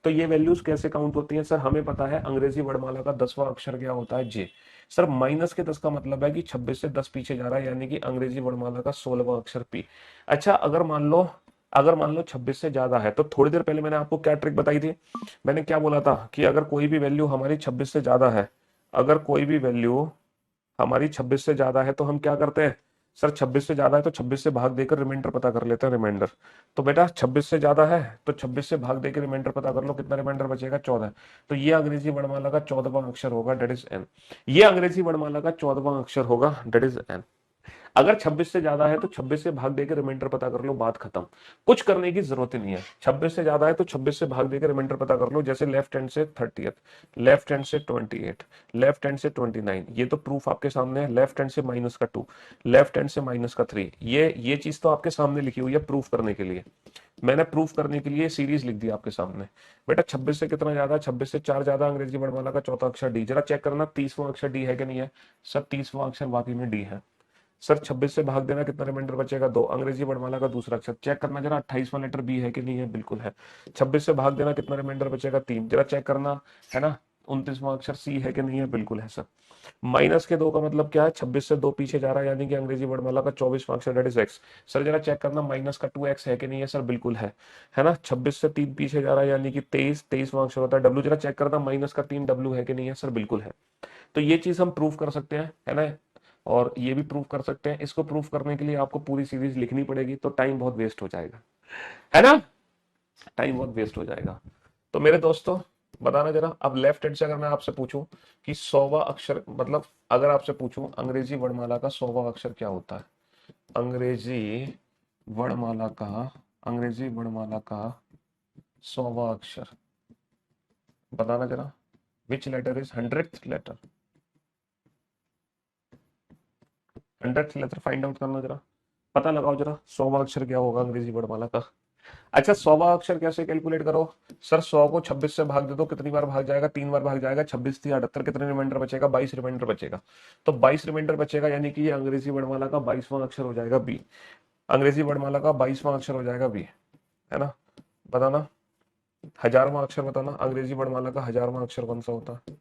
तो ये वैल्यूज कैसे काउंट होती हैं? सर हमें पता है अंग्रेजी वर्णमाला का 10वां अक्षर क्या होता है? जे। सर माइनस के 10 का मतलब है कि 26 से 10 पीछे जा रहा है, यानी कि अंग्रेजी वर्णमाला का 16वां अक्षर पी। अच्छा, अगर मान लो 26 से ज्यादा है, तो थोड़ी देर पहले मैंने आपको क्या ट्रिक बताई थी? मैंने क्या बोला था कि अगर कोई भी वैल्यू हमारी 26 से ज्यादा है, अगर कोई भी वैल्यू हमारी 26 से ज्यादा है तो हम क्या करते हैं? सर 26 से ज्यादा है तो 26 से भाग देकर रिमाइंडर पता कर लेते हैं, रिमाइंडर। तो बेटा 26 से ज्यादा है तो 26 से भाग देकर रिमाइंडर पता कर लो, कितना रिमाइंडर बचेगा? 14। तो ये अंग्रेजी वर्णमाला का 14वां अक्षर होगा, डेट इज एन। ये अंग्रेजी वर्णमाला का 14वां अक्षर होगा, डेट इज एन। अगर 26 से ज्यादा है तो 26 से भाग देकर रिमाइंडर पता कर लो, बात खत्म। कुछ करने की जरूरत ही नहीं है। 26 से ज्यादा है तो 26 से भाग देकर रिमाइंडर पता कर लो, जैसे लेफ्ट हैंड से 30th, लेफ्ट हैंड से 28, लेफ्ट हैंड से 29। ये तो प्रूफ आपके सामने है। लेफ्ट हैंड से -2, लेफ्ट हैंड से -3, ये चीज तो आपके सामने लिखी हुई है प्रूफ करने के लिए। मैंने प्रूफ करने के लिए सीरीज लिख दी आपके सामने। बेटा 26 से कितना ज्यादा? 26 से 4 ज्यादा, अंग्रेजी वर्णमाला का चौथा अक्षर डी। जरा चेक करना 30वां अक्षर डी है कि नहीं है? सर 30वां अक्षर वाकई में डी है। सर 26 से भाग देना, कितना रिमाइंडर बचेगा? 2, अंग्रेजी वर्णमाला का दूसरा अक्षर। चेक करना जरा 28वां लेटर बी है कि नहीं है? बिल्कुल है। 26 से भाग देना, कितना रिमाइंडर बचेगा? 3। जरा चेक करना, है ना। 29वां अक्षर सी है कि नहीं है? बिल्कुल है सर। -2 का मतलब क्या है? 26 से 2 पीछे जा रहा है, यानी कि अंग्रेजी वर्णमाला का 24वां अक्षर, डेट इज एक्स। सर जरा चेक करना -2x है कि नहीं है? सर बिल्कुल है ना। 26 से 3 पीछे जा रहा है, यानी कि 23वां अक्षर होता है डब्ल्यू। जरा चेक करना -3 डब्ल्यू है कि नहीं है? सर बिल्कुल है। तो ये चीज हम प्रूव कर सकते हैं, है ना। और ये भी प्रूव कर सकते हैं। इसको प्रूव करने के लिए आपको पूरी सीरीज लिखनी पड़ेगी, तो टाइम बहुत वेस्ट हो जाएगा, है ना। टाइम बहुत वेस्ट हो जाएगा। तो मेरे दोस्तों बताना जरा, अब लेफ्ट हैंड से अगर मैं आपसे पूछूं कि 100वां अक्षर, मतलब अगर आपसे पूछूं अंग्रेजी वर्णमाला का 100वां अक्षर क्या होता है? अंग्रेजी वर्णमाला का अंग्रेजी वर्णमाला का 100वां अक्षर बताना जरा। Which letter is 100th letter? 100th letter find out करना जरा, पता लगाओ जरा 100वां अक्षर क्या होगा अंग्रेजी वर्णमाला का। अच्छा 100वां अक्षर कैसे कैलकुलेट करो? सर 100 को 26 से भाग दे दो, कितनी बार भाग जाएगा? 3 बार भाग जाएगा। 26 थी 78, कितने रिमाइंडर बचेगा? 22 रिमाइंडर बचेगा। तो 22 रिमाइंडर बचेगा, यानी कि ये अंग्रेजी वर्णमाला का 22वां अक्षर हो जाएगा बी। अंग्रेजी वर्णमाला का 22वां अक्षर हो जाएगा बी, है ना। बताना 1000वां अक्षर, बताना अंग्रेजी वर्णमाला का 1000वां अक्षर कौन सा होता है?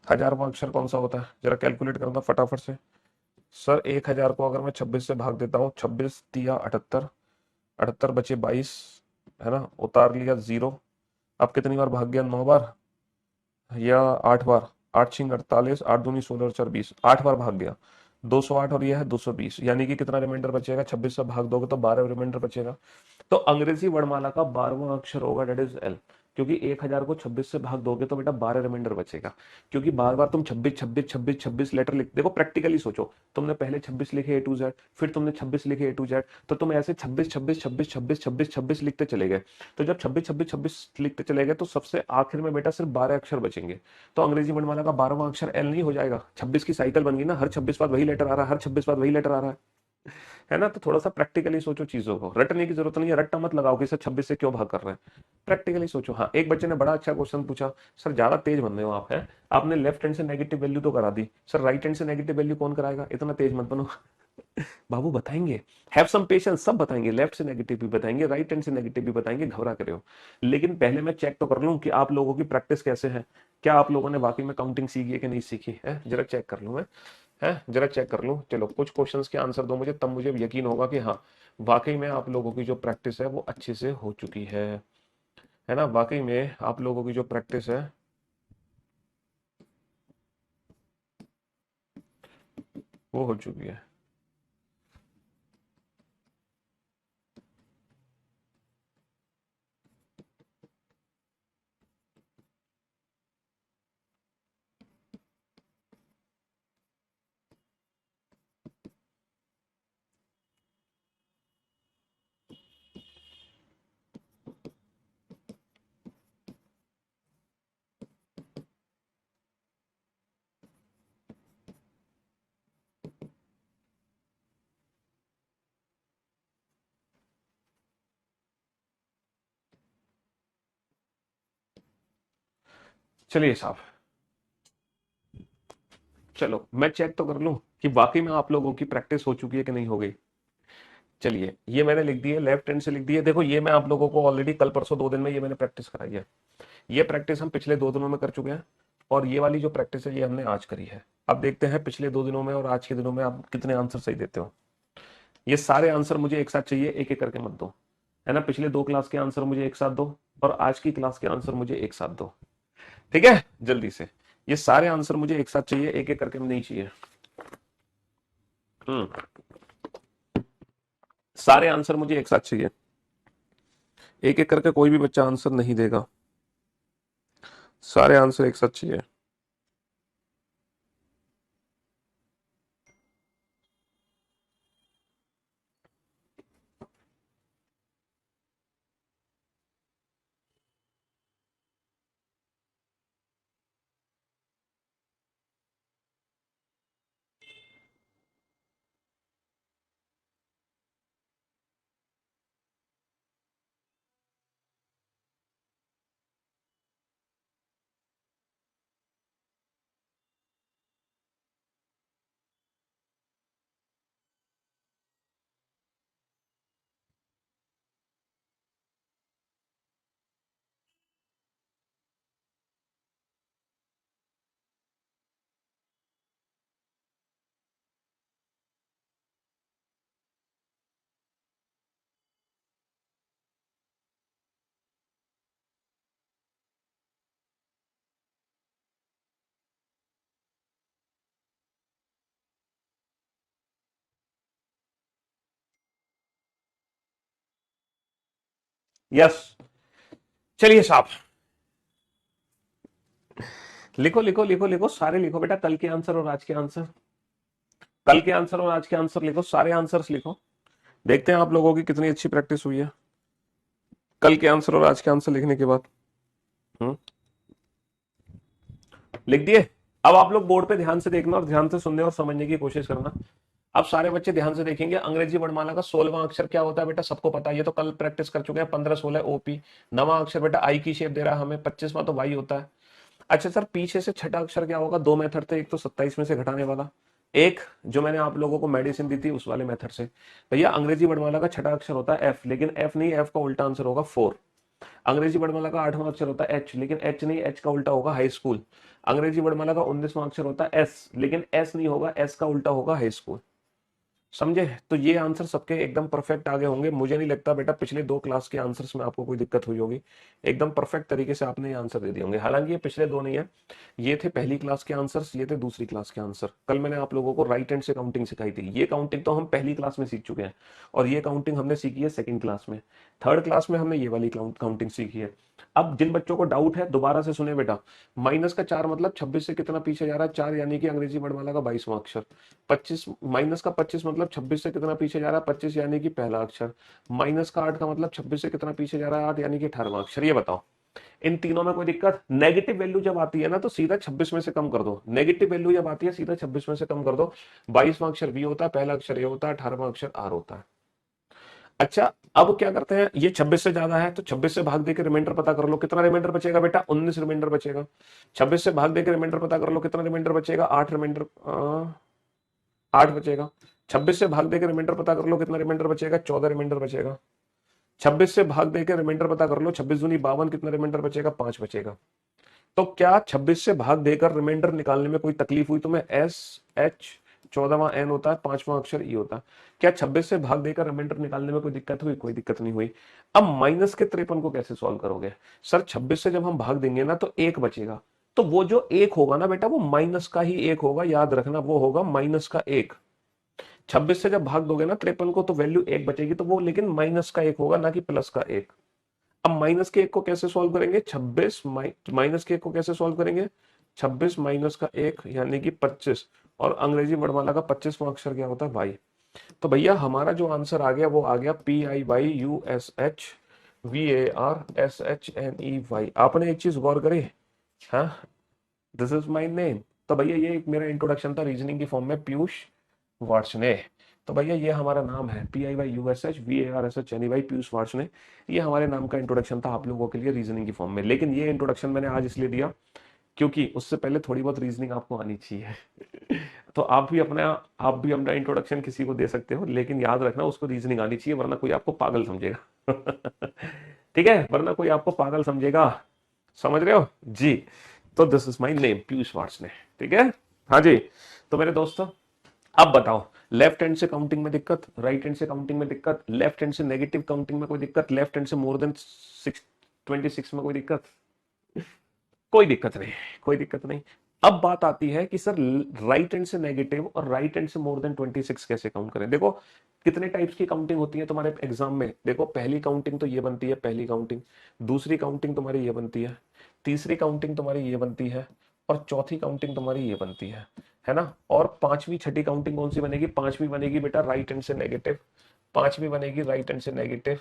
1000वां अक्षर कौन सा होता है? जरा कैलकुलेट करना फटाफट से। सर 1000 को अगर मैं 26 से भाग देता हूँ, 26 दिया 78, 78 बचे 22, है ना। उतार लिया 0। अब कितनी बार भाग गया? 9 बार या 8 बार? 8 छिंग 48, 8 दूनी 16 और 4 20, 8 बार भाग गया। 208 और यह है 220, यानी कि कितना रिमाइंडर बचेगा? 26 से भाग दोगे तो 12 रिमाइंडर बचेगा। तो अंग्रेजी वर्णमाला का 12वां अक्षर होगा, डेट इज एल। क्योंकि 1000 को 26 से भाग दोगे तो बेटा 12 रिमाइंडर बचेगा। क्योंकि बार बार तुम 26 26 26 26 लेटर लिख, देखो प्रैक्टिकली सोचो, तुमने पहले 26 लिखे A to Z, फिर तुमने 26 लिखे A to Z, तो तुम ऐसे 26 26 26 26 26 26 लिखते चले गए। तो जब 26 26 26 लिखते चले गए तो सबसे आखिर में बेटा सिर्फ 12 अक्षर बचेंगे। तो अंग्रेजी वर्णमाला का 12वां अक्षर एल नहीं हो जाएगा? 26 की साइकिल बन गई ना, हर 26 बाद वही लेटर आ रहा है, हर 26 बाद वही लेटर आ रहा है ना। तो थोड़ा सा प्रैक्टिकली सोचो चीजों को, रटने की जरूरत नहीं है। रट्टा मत लगाओ कि सर 26 से क्यों भाग कर रहे हैं। प्रैक्टिकली सोचो। हाँ, एक बच्चे ने बड़ा अच्छा क्वेश्चन पूछा, सर ज्यादा तेज बन रहे हो आप, है आपने लेफ्ट हैंड से नेगेटिव वैल्यू तो करा दी, सर राइट हैंड से नेगेटिव वैल्यू कौन कराएगा? इतना तेज मत बनो। बाबू बताएंगे, हैव सम पेशेंस, सब बताएंगे। लेफ्ट से नेगेटिव भी बताएंगे, राइट हैंड से नेगेटिव भी बताएंगे, घबरा करे हो। लेकिन पहले मैं चेक तो कर लूं कि आप लोगों की प्रैक्टिस कैसे है। क्या आप लोगों ने वाकई में काउंटिंग सीखी है कि नहीं सीखी है? जरा चेक कर लूं मैं, है जरा चेक कर लूं। चलो कुछ क्वेश्चंस के आंसर दो मुझे, तब मुझे यकीन होगा कि हाँ वाकई में आप लोगों की जो प्रैक्टिस है वो अच्छे से हो चुकी है ना। वाकई में आप लोगों की जो प्रैक्टिस है वो हो चुकी है। चलिए साहब, चलो मैं चेक तो कर लूं कि वाकई में आप लोगों की प्रैक्टिस हो चुकी है कि नहीं हो गई। चलिए, ये मैंने लिख दी है, लेफ्ट हैंड से लिख दी है। देखो ये मैं आप लोगों को ऑलरेडी कल परसों 2 दिन में ये मैंने प्रैक्टिस कराई है। ये प्रैक्टिस हम पिछले 2 दिनों में कर चुके हैं, और ये वाली जो प्रैक्टिस है ये हमने आज करी है। अब देखते हैं पिछले 2 दिनों में और आज के दिनों में आप कितने आंसर सही देते हो। ये सारे आंसर मुझे एक साथ चाहिए, एक एक करके मत दो, है ना। पिछले 2 क्लास के आंसर मुझे एक साथ दो, और आज की क्लास के आंसर मुझे एक साथ दो, ठीक है। जल्दी से ये सारे आंसर मुझे एक साथ चाहिए, एक एक करके नहीं चाहिए। हम्म, सारे आंसर मुझे एक साथ चाहिए, एक एक करके कोई भी बच्चा आंसर नहीं देगा, सारे आंसर एक साथ चाहिए। यस, चलिए साहब, लिखो लिखो लिखो लिखो, सारे लिखो बेटा, कल के आंसर और आज के आंसर, कल के आंसर और आज के आंसर लिखो, सारे आंसर्स लिखो। देखते हैं आप लोगों की कितनी अच्छी प्रैक्टिस हुई है कल के आंसर और आज के आंसर लिखने के बाद। हम्म, लिख दिए। अब आप लोग बोर्ड पे ध्यान से देखना और ध्यान से सुनने और समझने की कोशिश करना। अब सारे बच्चे ध्यान से देखेंगे। अंग्रेजी वर्णमाला का 16वां अक्षर क्या होता है बेटा, सबको पता है, ये तो कल प्रैक्टिस कर चुके हैं। 15 16 ओपी। 9वां अक्षर बेटा आई की शेप दे रहा है हमें, 25वां तो वाई होता है। अच्छा सर, पीछे से छठा अक्षर क्या होगा? 2 मेथड थे, एक तो 27 में से घटाने वाला, एक जो मैंने आप लोगों को मेडिसिन दी थी उस वाले मेथड से। भैया अंग्रेजी वर्णमाला का छठा अक्षर होता है एफ, लेकिन एफ नहीं, एफ का उल्टा आंसर होगा 4। अंग्रेजी वर्णमाला का 8वां अक्षर होता है एच, लेकिन एच नहीं, एच का उल्टा होगा हाई स्कूल। अंग्रेजी वर्णमाला का 19वां अक्षर होता है एस, लेकिन एस नहीं होगा, एस का उल्टा होगा हाई स्कूल। समझे? तो ये आंसर सबके एकदम परफेक्ट आगे होंगे। मुझे नहीं लगता बेटा पिछले 2 क्लास के आंसर्स में आपको कोई दिक्कत हुई होगी, एकदम परफेक्ट तरीके से आपने ये आंसर दे दिए होंगे। हालांकि ये पिछले 2 नहीं है, ये थे पहली क्लास के आंसर्स, ये थे दूसरी क्लास के आंसर। कल मैंने आप लोगों को राइट हैंड से काउंटिंग सिखाई थी, ये काउंटिंग तो हम पहली क्लास में सीख चुके हैं, और ये काउंटिंग हमने सीखी है सेकंड क्लास में। थर्ड क्लास में हमने ये वाली काउंटिंग सीखी है। अब जिन बच्चों को डाउट है दोबारा से सुने बेटा। -4 मतलब 26 से कितना पीछे जा रहा है? 4, यानी कि अंग्रेजी वर्णमाला का 22वां अक्षर। 25 -25 मतलब 26 से कितना पीछे जा रहा है? 25 यानी कि पहला अक्षर। -8 का मतलब 26 से कितना पीछे जा रहा है? 8 यानी कि 18वां अक्षर। ये बताओ, इन तीनों में कोई दिक्कत? नेगेटिव वैल्यू जब आती है ना तो सीधा 26 में से कम कर दो। नेगेटिव वैल्यू जब आती है सीधा 26 में से कम कर दो। 22वां अक्षर वी होता है, पहला अक्षर ए होता है, 18वां अक्षर आर होता है। अच्छा, अब क्या करते हैं, ये 26 से ज्यादा है तो 26 से भाग देकर रिमाइंडर पता कर लो, कितना रिमाइंडर बचेगा बेटा? 19 रिमाइंडर बचेगा। 26 से भाग देकर रिमाइंडर पता कर लो, कितना रिमाइंडर बचेगा? 8 रिमाइंडर, 8 बचेगा। 26 से भाग देकर रिमाइंडर पता कर लो, कितना रिमाइंडर बचेगा? 14 रिमाइंडर बचेगा। 26 से भाग देकर रिमाइंडर पता कर लो, 26 दूनी 52, कितना रिमाइंडर बचेगा? 5 बचेगा। तो क्या 26 से भाग देकर रिमाइंडर निकालने में कोई तकलीफ हुई तुम्हें? एस एच, 14वां एन होता है, 5वां अक्षर ई होता है। क्या 26 से भाग देकर रिमाइंडर निकालने में कोई दिक्कत हुई? कोई दिक्कत नहीं हुई। अब माइनस के 53 को कैसे सॉल्व करोगे? सर 26 से जब हम भाग देंगे ना तो 1 बचेगा, तो वो जो 1 होगा ना बेटा वो माइनस का ही 1 होगा, याद रखना, वो होगा माइनस का 1। 26 से जब भाग दोगे ना 53 को तो वैल्यू 1 बचेगी, तो वो लेकिन माइनस का 1 होगा, ना कि प्लस का 1। अब माइनस के 1 को कैसे सॉल्व करेंगे? 26 माइनस के 1 को कैसे सॉल्व करेंगे? 26 माइनस का 1 यानी कि 25, और अंग्रेजी वर्णमाला का 25वां अक्षर क्या होता है? वाई। तो भैया हमारा जो आंसर आ गया वो आ गया PIYUSHVARSHNEY। आपने एक चीज गौर करी, हाँ, दिस इज माई नेम। तो भैया ये एक मेरा इंट्रोडक्शन था रीजनिंग की फॉर्म में, पीयूष वार्ष्णे। तो भैया ये हमारा नाम है, PIYUSHVARSHNEY, पीयूष वार्ष्णे। ये हमारे नाम का इंट्रोडक्शन था आप लोगों के लिए रीजनिंग की फॉर्म में। लेकिन ये इंट्रोडक्शन मैंने आज इसलिए दिया क्योंकि उससे पहले थोड़ी बहुत रीजनिंग आपको आनी चाहिए। तो आप भी अपना इंट्रोडक्शन किसी को दे सकते हो, लेकिन याद रखना उसको रीजनिंग आनी चाहिए, वरना कोई आपको पागल समझेगा। ठीक है, वरना कोई आपको पागल समझेगा। समझ रहे हो जी। तो this is my name, Piyush Varshney. ठीक है, हाँ जी। तो मेरे दोस्तों, अब बताओ, लेफ्ट हैंड से काउंटिंग में दिक्कत, राइट हैंड से काउंटिंग में दिक्कत, लेफ्ट हैंड से नेगेटिव काउंटिंग में कोई दिक्कत, लेफ्ट हैंड से मोर देन 26 में कोई दिक्कत? कोई दिक्कत नहीं, कोई दिक्कत नहीं। अब बात आती है कि सर राइट हैंड से नेगेटिव और राइट हैंड से मोर देन 26 कैसे काउंट करें। देखो कितने टाइप्स की काउंटिंग होती है तुम्हारे एग्जाम में। देखो पहली काउंटिंग तो ये बनती है, पहली काउंटिंग। दूसरी काउंटिंग तुम्हारी ये बनती है। तीसरी काउंटिंग तुम्हारी ये बनती है। और चौथी काउंटिंग तुम्हारी ये बनती है ना। और पांचवी छठी काउंटिंग कौन सी बनेगी? पांचवी बनेगी बेटा राइट हैंड से नेगेटिव। पांचवी बनेगी राइट हैंड से नेगेटिव।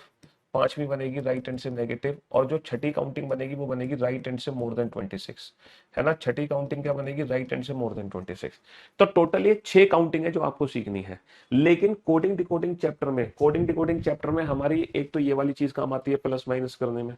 पांचवी बनेगी राइट हैंड से नेगेटिव। और जो छठी काउंटिंग बनेगी वो बनेगी राइट हैंड से मोर देन 26, है ना। छठी काउंटिंग क्या बनेगी? राइट हैंड से मोर देन 26। तो टोटल ये 6 काउंटिंग है जो आपको सीखनी है। लेकिन कोडिंग डिकोडिंग चैप्टर में, कोडिंग डिकोडिंग चैप्टर में हमारी एक तो ये वाली चीज काम आती है प्लस माइनस करने में,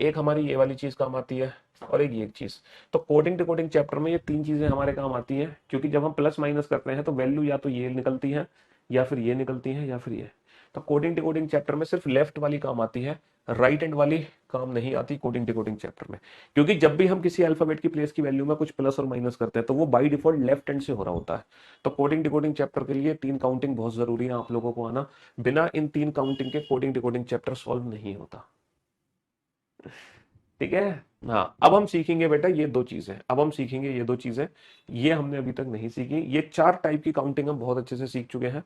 एक हमारी ये वाली चीज काम आती है, और एक ये चीज। तो कोडिंग डिकोडिंग चैप्टर में ये तीन चीजें हमारे काम आती हैं, क्योंकि जब हम प्लस माइनस करते हैं तो वैल्यू या तो ये निकलती है, या फिर ये निकलती है, या फिर ये। तो कोडिंग डिकोडिंग चैप्टर में सिर्फ लेफ्ट वाली काम आती है, राइट हैंड वाली काम नहीं आती कोडिंग डिकोडिंग चैप्टर में। क्योंकि जब भी हम किसी अल्फाबेट की प्लेस की वैल्यू में कुछ प्लस और माइनस करते हैं तो वो बाय डिफॉल्ट लेफ्ट हैंड से हो रहा होता है। तो कोडिंग डिकोडिंग चैप्टर के लिए 3 काउंटिंग बहुत जरूरी है आप लोगों को आना। बिना इन 3 काउंटिंग के कोडिंग डिकोडिंग चैप्टर सॉल्व नहीं होता। ठीक है। हाँ, अब हम सीखेंगे बेटा ये दो चीजें, अब हम सीखेंगे ये दो चीजें। ये हमने अभी तक नहीं सीखी। ये 4 टाइप की काउंटिंग हम बहुत अच्छे से सीख चुके हैं।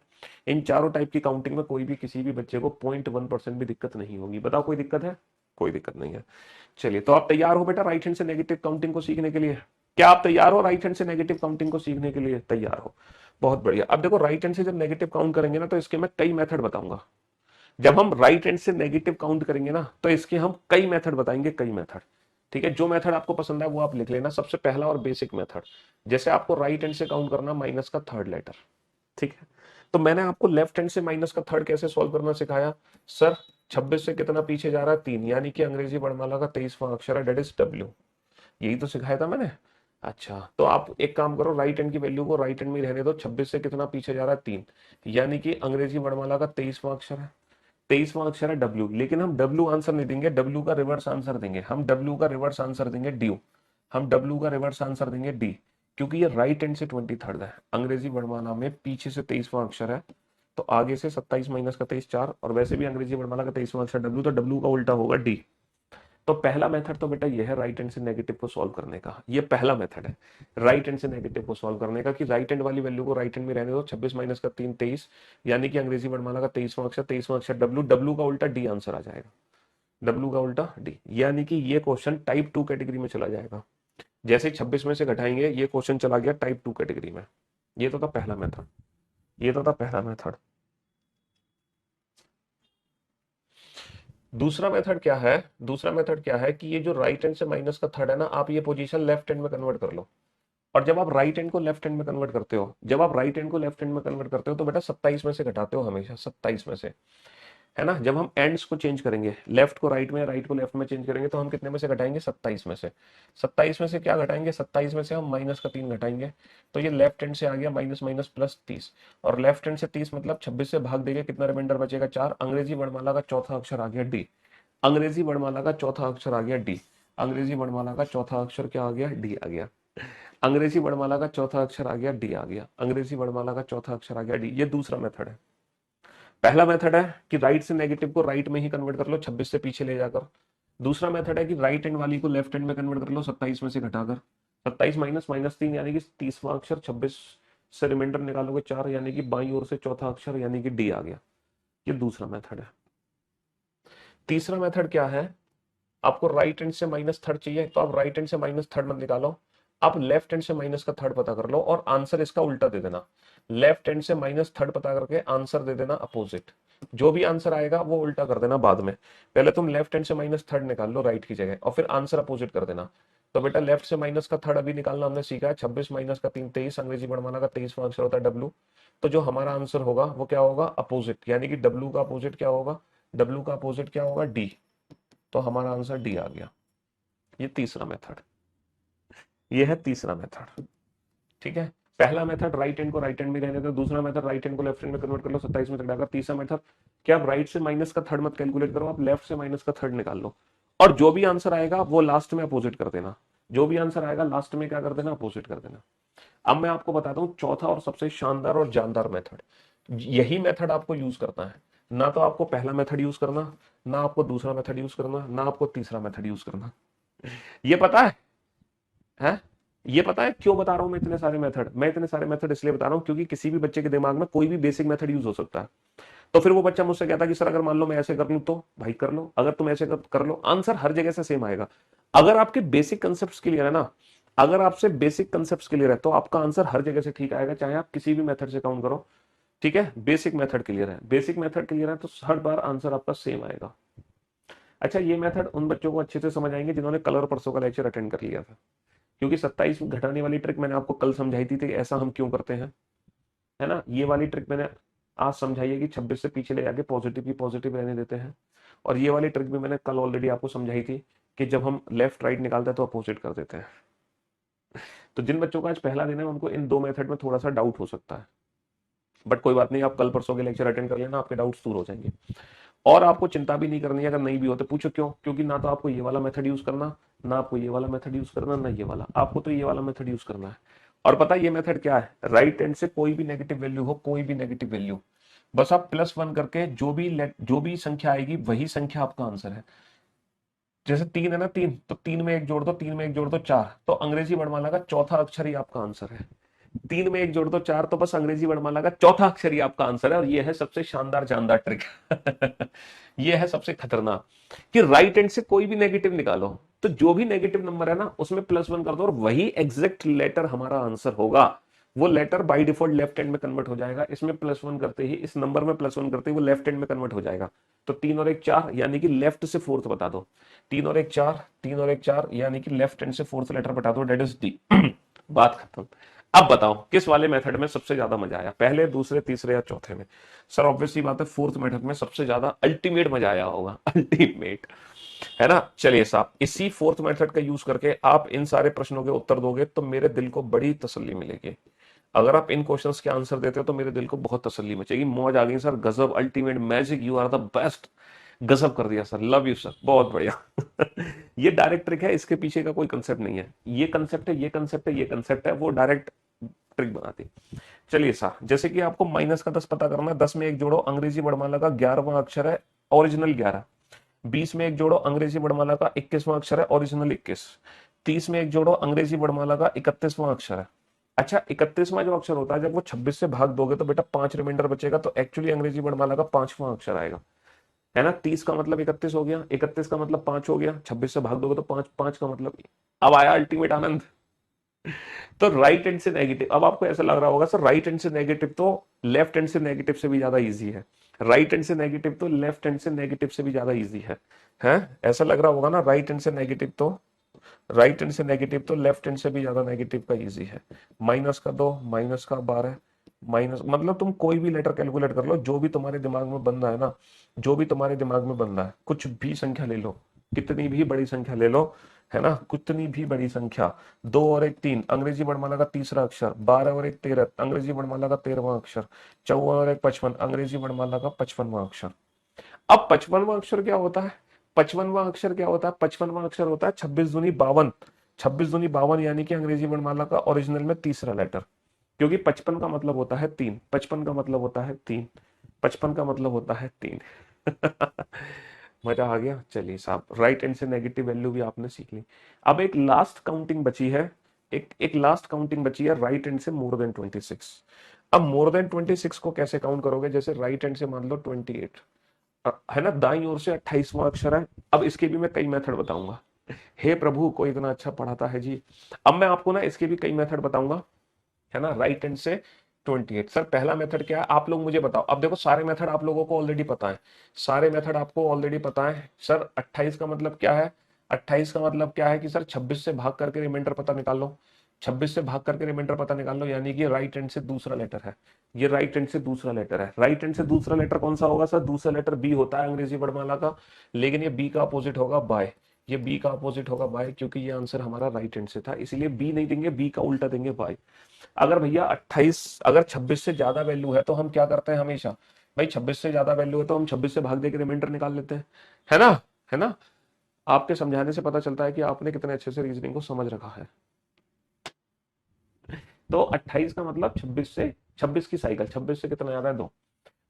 इन चारों टाइप की काउंटिंग में कोई भी किसी भी बच्चे को 0.1% भी दिक्कत नहीं होगी। बताओ कोई दिक्कत है? कोई दिक्कत नहीं है। चलिए, तो आप तैयार हो बेटा राइट हैंड से नेगेटिव काउंटिंग को सीखने के लिए? क्या आप तैयार हो राइट हैंड से नेगेटिव काउंटिंग को सीखने के लिए? तैयार हो, बहुत बढ़िया। अब देखो राइट हैंड से जब नेगेटिव काउंट करेंगे ना तो इसके मैं कई मेथड बताऊंगा। जब हम राइट हैंड से नेगेटिव काउंट करेंगे ना तो इसके हम कई मेथड बताएंगे, कई मेथड। ठीक है, जो मेथड आपको पसंद है वो आप लिख लेना। सबसे पहला और बेसिक मेथड, जैसे आपको राइट हैंड से काउंट करना माइनस का थर्ड लेटर। ठीक है, तो मैंने आपको लेफ्ट हैंड से माइनस का थर्ड कैसे सॉल्व करना सिखाया। सर 26 से कितना पीछे जा रहा है? 3, यानी कि अंग्रेजी वर्णमाला का 23वां अक्षर है, डेट इज डब्ल्यू। यही तो सिखाया था मैंने। अच्छा, तो आप एक काम करो, राइट हैंड की वैल्यू को राइट हैंड में ही रहने दो। 26 से कितना पीछे जा रहा है? 3, यानी कि अंग्रेजी वर्णमाला का 23वां अक्षर है। 23वां अक्षर है डब्ल्यू, लेकिन हम डब्ल्यू आंसर नहीं देंगे, डब्ल्यू का रिवर्स आंसर देंगे। हम डब्ल्यू का रिवर्स आंसर देंगे ड्यू। हम डब्ल्यू का रिवर्स आंसर देंगे डी, क्योंकि ये राइट हैंड से 23rd है। अंग्रेजी वर्णमाला में पीछे से 23वां अक्षर है, तो आगे से 27 माइनस का 23 4, और वैसे भी अंग्रेजी वर्णमाला का 23वां अक्षर डब्ल्यू, तो डब्ल्यू का उल्टा होगा डी। तो पहला मेथड तो बेटा ये है राइट हैंड से नेगेटिव को सॉल्व करने का। ये पहला मेथड है राइट हैंड से नेगेटिव को सॉल्व करने का, कि राइट हैंड वाली वैल्यू को राइट हैंड में रहने दो। 26 माइनस का 3 23, यानी कि अंग्रेजी वर्णमाला का 23वां अक्षर डब्ल्यू, डब्ल्यू का उल्टा डी आंसर आ जाएगा। डब्ल्यू का उल्टा डी, यानी कि ये क्वेश्चन टाइप 2 कैटेगरी में चला जाएगा। जैसे 26 में से घटाएंगे ये क्वेश्चन चला गया टाइप 2 कैटेगरी में। ये तो था पहला मेथड, ये तो था पहला मेथड। दूसरा मेथड क्या है? दूसरा मेथड क्या है कि ये जो राइट हैंड से माइनस का थर्ड है ना, आप ये पोजीशन लेफ्ट हैंड में कन्वर्ट कर लो। और जब आप राइट हैंड को लेफ्ट हैंड में कन्वर्ट करते हो, जब आप राइट हैंड को लेफ्ट हैंड में कन्वर्ट करते हो तो बेटा 27 में से घटाते हो हमेशा, 27 में से, है ना। जब हम एंड्स को चेंज करेंगे, लेफ्ट को राइट में, राइट को लेफ्ट में चेंज करेंगे, तो हम कितने में से घटाएंगे? 27 में से। 27 में से क्या घटाएंगे? 27 में से हम माइनस का 3 घटाएंगे, तो ये लेफ्ट हैंड से आ गया माइनस माइनस प्लस 30। और लेफ्ट हैंड से 30 मतलब 26 से भाग देंगे, कितना रिमाइंडर बचेगा? 4। अंग्रेजी वर्णमाला का चौथा अक्षर आ गया डी। अंग्रेजी वर्णमाला का चौथा अक्षर आ गया डी। अंग्रेजी वर्णमाला का चौथा अक्षर क्या आ गया? डी आ गया। अंग्रेजी वर्णमाला का चौथा अक्षर आ गया डी आ गया। अंग्रेजी वर्णमाला का चौथा अक्षर आ गया डी। ये दूसरा मेथड है। पहला मेथड है कि राइट से नेगेटिव को राइट में ही कन्वर्ट कर लो 26 से पीछे ले जाकर। दूसरा मेथड है कि राइट हैंड वाली को लेफ्ट हैंड में कन्वर्ट कर लो 27 में से घटाकर। 27 माइनस माइनस 3, यानी कि 30वां अक्षर। 26 से रिमाइंडर निकालोगे 4, यानी कि बाईं ओर से चौथा अक्षर, यानी कि डी आ गया। ये दूसरा मेथड है। तीसरा मेथड क्या है? आपको राइट हैंड से माइनस थर्ड चाहिए, तो आप राइट हैंड से माइनस थर्ड मत निकालो, आप लेफ्ट हैंड से माइनस का थर्ड पता कर लो और आंसर इसका उल्टा दे देना। लेफ्ट हैंड से माइनस थर्ड पता करके आंसर दे देना अपोजिट। जो भी आंसर आएगा वो उल्टा कर देना बाद में। पहले तुम लेफ्ट हैंड से माइनस थर्ड निकाल लो राइट की जगह, और फिर आंसर अपोजिट कर देना। तो बेटा लेफ्ट से माइनस का थर्ड अभी निकालना हमने सीखा है। 26 माइनस का 3 23, अंग्रेजी वर्णमाला का 23वां अक्षर होता है डब्ल्यू। तो जो हमारा आंसर होगा वो क्या होगा? अपोजिट, यानी कि डब्ल्यू का अपोजिट क्या होगा? डब्ल्यू का अपोजिट क्या होगा? डी। तो हमारा आंसर डी आ गया। ये तीसरा मेथड। ये है तीसरा मेथड। ठीक है, पहला मेथड राइट हैंड को राइट हैंड में रहने दो, दूसरा मेथड राइट हैंड को लेफ्ट हैंड में कन्वर्ट कर लो, 27 में चढ़ाकर, तीसरा मेथड क्या आप राइट से माइनस का थर्ड मत कैलकुलेट करो, आप लेफ्ट से माइनस का थर्ड निकाल लो, और जो भी आंसर आएगा वो लास्ट में अपोजिट कर देना। जो भी आंसर आएगा लास्ट में क्या कर देना, अपोजिट कर देना। अब मैं आपको बताता हूं चौथा और सबसे शानदार और जानदार मेथड, यही मेथड आपको यूज करना है। ना तो आपको पहला मेथड यूज करना, ना आपको दूसरा मेथड यूज करना, ना आपको तीसरा मेथड यूज करना। ये पता है? ये पता है क्यों बता रहा हूं मैं इतने सारे मेथड? मैं इतने सारे मेथड इसलिए बता रहा हूं क्योंकि किसी भी बच्चे के दिमाग में कोई भी बेसिक मेथड यूज हो सकता है। तो फिर वो बच्चा मुझसे कहता है कि सर अगर मान लो मैं ऐसे कर लूं, तो भाई कर लो, अगर तुम ऐसे कर लो, आंसर हर जगह से सेम आएगा। अगर आपके बेसिक कंसेप्ट क्लियर है ना, अगर आपसे बेसिक कंसेप्ट क्लियर है तो आपका आंसर हर जगह से ठीक आएगा, चाहे आप किसी भी मेथड से काउंट करो। ठीक है, बेसिक मेथड क्लियर है, बेसिक मेथड क्लियर है तो हर बार आंसर आपका सेम आएगा। अच्छा, ये मेथड उन बच्चों को अच्छे से समझ आएंगे जिन्होंने कल और परसों का लेक्चर अटेंड कर लिया था, क्योंकि 27 घटाने वाली ट्रिक मैंने आपको कल समझाई थी ऐसा हम क्यों करते हैं, है ना। ये वाली ट्रिक मैंने आज समझाई है कि 26 से पीछे ले जाके पॉजिटिव ही पॉजिटिव रहने देते हैं, और ये वाली ट्रिक भी मैंने कल ऑलरेडी आपको समझाई थी कि जब हम लेफ्ट राइट निकालते हैं तो अपोजिट कर देते हैं। तो जिन बच्चों का आज पहला दिन है उनको इन दो मेथड में थोड़ा सा डाउट हो सकता है, बट कोई बात नहीं, आप कल परसों के लेक्चर अटेंड कर लेना, आपके डाउट्स दूर हो जाएंगे। और आपको चिंता भी नहीं करनी है, अगर नहीं भी हो तो पूछो क्यों, क्योंकि ना तो आपको ये वाला मेथड यूज करना, ना आपको ये वाला मेथड यूज करना, ना ये वाला, आपको तो ये वाला मेथड यूज करना है। और पता है ये मेथड क्या है, राइट हैंड से कोई भी नेगेटिव वैल्यू हो, कोई भी नेगेटिव वैल्यू, बस आप +1 करके जो भी संख्या आएगी वही संख्या आपका आंसर है। जैसे 3 है ना, 3 तो 3 में एक जोड़ दो, 3 में एक जोड़ दो 4, तो अंग्रेजी वर्णमाला का चौथा अक्षर ही आपका आंसर है। 3 में एक जोड़ दो 4, तो बस अंग्रेजी वर्णमाला का चौथा अक्षर ही आपका आंसर है, और ये है सबसे शानदार जानदार ट्रिक। ये है सबसे खतरनाक, कि राइट हैंड से कोई भी नेगेटिव निकालो, तो जो भी नेगेटिव नंबर है ना उसमें +1 कर दो, और वही एग्जैक्ट लेटर हमारा आंसर होगा। वो letter by default left hand में कन्वर्ट हो जाएगा, इसमें +1 करते ही, इस नंबर में +1 करते ही वो लेफ्ट हैंड में कन्वर्ट हो जाएगा। तो 3 और 1 4, यानी कि लेफ्ट से फोर्थ बता दो। 3 और 1 4, 3 और 1 4, यानी कि लेफ्ट हैंड से फोर्थ लेटर बता दो, डेट इज डी। बात खत्म। अब बताओ किस वाले मेथड में सबसे ज्यादा मजा आया, पहले, दूसरे, तीसरे या चौथे में? सर ऑब्वियसली बात है फोर्थ मेथड में सबसे ज्यादा अल्टीमेट मजा आया होगा। अल्टीमेट, है ना। चलिए साहब, इसी फोर्थ मेथड का यूज करके आप इन सारे प्रश्नों के उत्तर दोगे तो मेरे दिल को बड़ी तसल्ली मिलेगी। अगर आप इन क्वेश्चंस के आंसर देते हो तो मेरे दिल को बहुत तसल्ली मचेगी, मौज आ गई सर, गजब, ultimate, magic, you are the best, गजब कर दिया सर, लव यू सर, बहुत बढ़िया। ये डायरेक्ट ट्रिक है, इसके पीछे का कोई कंसेप्ट नहीं है, ये कंसेप्ट है, ये कंसेप्ट है, ये कंसेप्ट है, वो डायरेक्ट ट्रिक बनाती। चलिए साहब, जैसे कि आपको -10 पता करना है, 10 में एक जोड़ो, अंग्रेजी वर्णमाला का 11वां अक्षर है ओरिजिनल 11। 20 में एक जोड़ो, अंग्रेजी वर्णमाला का 21वां अक्षर है ओरिजिनल 21। 30 में एक जोड़ो, अंग्रेजी वर्णमाला का 31वां अक्षर है। अच्छा, 31वां जो अक्षर होता है जब वो 26 से भाग दोगे तो बेटा 5 रिमाइंडर बचेगा, तो एक्चुअली अंग्रेजी वर्णमाला का 5वां अक्षर आएगा, है ना। 30 का मतलब 31 हो गया, 31 का मतलब 5 हो गया, 26 से भाग दोगे तो 5, 5 का मतलब, अब आया अल्टीमेट आनंद। तो राइट हैंड से नेगेटिव, अब आपको ऐसा लग रहा होगा सर राइट हैंड से नेगेटिव तो लेफ्ट हैंड से नेगेटिव से भी ज्यादा इजी है, राइट हैंड से नेगेटिव तो लेफ्ट हैंड से नेगेटिव से भी ज्यादा इजी है ऐसा लग रहा होगा ना, राइट हैंड से नेगेटिव तो, राइट हैंड से नेगेटिव तो लेफ्ट हैंड से भी ज्यादा नेगेटिव का इजी है। -2, -12, माइनस, मतलब तुम कोई भी लेटर कैलकुलेट कर लो, जो भी तुम्हारे दिमाग में बन रहा है ना, जो भी तुम्हारे दिमाग में बन रहा है, कुछ भी संख्या ले लो, कितनी भी बड़ी संख्या ले लो, है ना, कितनी भी बड़ी संख्या, 2 और 1 3, अंग्रेजी वर्णमाला का तीसरा अक्षर, 12 और 1 13, अंग्रेजी वर्णमाला का 13वां अक्षर, 54 और 1 55, अंग्रेजी वर्णमाला का 55वां अक्षर। अब 55वां अक्षर क्या होता है, 55वां अक्षर क्या होता है, 55वां अक्षर होता है 26 दूनी 52, 26 दूनी 52, यानी कि अंग्रेजी वर्णमाला का ओरिजिनल में तीसरा लेटर, क्योंकि 55 का मतलब होता है 3, 55 का मतलब होता है 3, 55 का मतलब होता है 3। मजा आ गया। चलिए साहब, राइट हैंड से नेगेटिव वैल्यू भी आपने सीख ली। अब एक लास्ट काउंटिंग बची है, एक लास्ट काउंटिंग बची है राइट हैंड से मोर देन 26। अब मोर देन 26 को कैसे काउंट करोगे, जैसे राइट हैंड से मान लो 28, है ना, दाईं ओर से 28वां अक्षर है। अब इसके भी मैं कई मेथड बताऊंगा, हे प्रभु कोई इतना अच्छा पढ़ाता है जी। अब मैं आपको ना इसके भी कई मेथड बताऊंगा, है ना, राइट हैंड से 28। सर पहला मेथड क्या है, आप लोग मुझे बताओ। अब देखो सारे मेथड आप लोगों को ऑलरेडी पता है, सारे मेथड आपको ऑलरेडी पता है। सर 28 का मतलब क्या है, 28 का मतलब क्या है कि सर 26 से भाग करके रिमाइंडर पता निकाल लो, 26 से भाग करके रिमाइंडर पता निकाल लो, यानी कि राइट हैंड से दूसरा लेटर है, ये राइट हैंड से दूसरा लेटर है। राइट हैंड से दूसरा लेटर कौन सा होगा सर, दूसरा लेटर बी होता है अंग्रेजी वर्णमाला का, लेकिन ये बी का अपोजिट होगा बाय, ये बी का अपोजिट होगा वाई, क्योंकि ये आंसर हमारा राइट हैंड से था, इसीलिए बी नहीं देंगे, बी का उल्टा देंगे वाई। अगर भैया 28, अगर 26 से ज्यादा वैल्यू है तो हम क्या करते हैं हमेशा, भाई 26 से ज्यादा वैल्यू है तो हम 26 से भाग दे के रिमाइंडर निकाल लेते हैं, है ना, है ना। आपके समझाने से पता चलता है कि आपने कितने अच्छे से रीजनिंग को समझ रखा है। तो 28 का मतलब 26 से, 26 की साइकिल, 26 से कितना ज्यादा है, 2।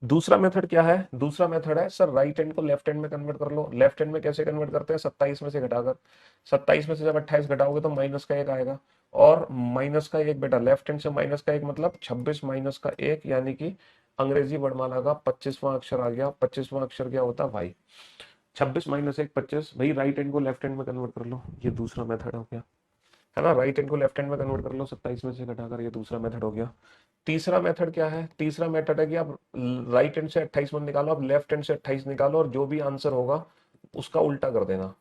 दूसरा मेथड क्या है, दूसरा मेथड है सर राइट हैंड को लेफ्ट हैंड में कन्वर्ट कर लो। लेफ्ट हैंड में कैसे कन्वर्ट करते हैं, 27 में से घटाकर, 27 में से जब 28 घटाओगे तो माइनस का 1 आएगा, और माइनस का 1 बेटा लेफ्ट हैंड से माइनस का 1 मतलब 26 माइनस का 1, यानी कि अंग्रेजी वर्णमाला का 25वां अक्षर आ गया। 25वां अक्षर क्या होता है भाई, 26 माइनस 1 25। भाई राइट हैंड को लेफ्ट हैंड में कन्वर्ट कर लो, ये दूसरा मेथड हो गया, है ना। राइट हैंड को लेफ्ट हैंड में कन्वर्ट कर लो 27 में से घटाकर, ये दूसरा मेथड हो गया। तीसरा मेथड क्या है, तीसरा मेथड है कि आप राइट हैंड से 28 मत निकालो, आप लेफ्ट हैंड से 28 निकालो, और जो भी आंसर होगा उसका उल्टा कर देना,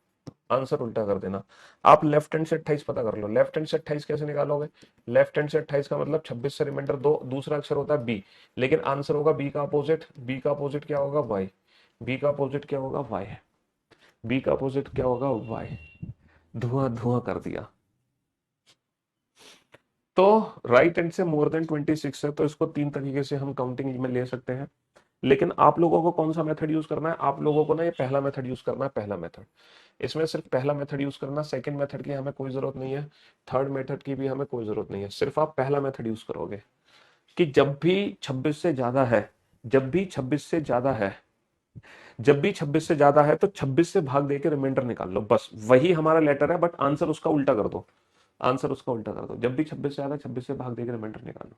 आंसर उल्टा कर देना। आप लेफ्ट हैंड से 28 पता कर लो। लेफ्ट हैंड से 28 कैसे निकालोगे, लेफ्ट हैंड से 28 का मतलब 26 से रिमाइंडर 2, दूसरा अक्षर होता है बी, लेकिन आंसर होगा बी का अपोजिट। बी का अपोजिट क्या होगा, वाई। बी का अपोजिट क्या होगा, वाई। बी का अपोजिट क्या होगा, वाई। धुआं धुआं कर दिया। तो राइट हैंड से मोर देन 26 है, तो इसको 3 तरीके से हम काउंटिंग में ले सकते हैं। लेकिन आप लोगों को कौन सा मेथड यूज करना है, आप लोगों को ना ये पहला मेथड यूज करना है, पहला मेथड। इसमें सिर्फ पहला मेथड यूज करना, सेकंड मेथड की हमें कोई जरूरत नहीं है, थर्ड मेथड की भी हमें कोई जरूरत नहीं है, सिर्फ आप पहला मेथड यूज करोगे कि जब भी 26 से ज्यादा है, जब भी 26 से ज्यादा है, जब भी 26 से ज्यादा है तो 26 से भाग देके रिमाइंडर निकाल लो, बस वही हमारा लेटर है, बट आंसर उसका उल्टा कर दो, आंसर उसका उल्टा कर दो। जब भी 26 से ज्यादा, 26 से भाग देके रिमाइंडर निकालो।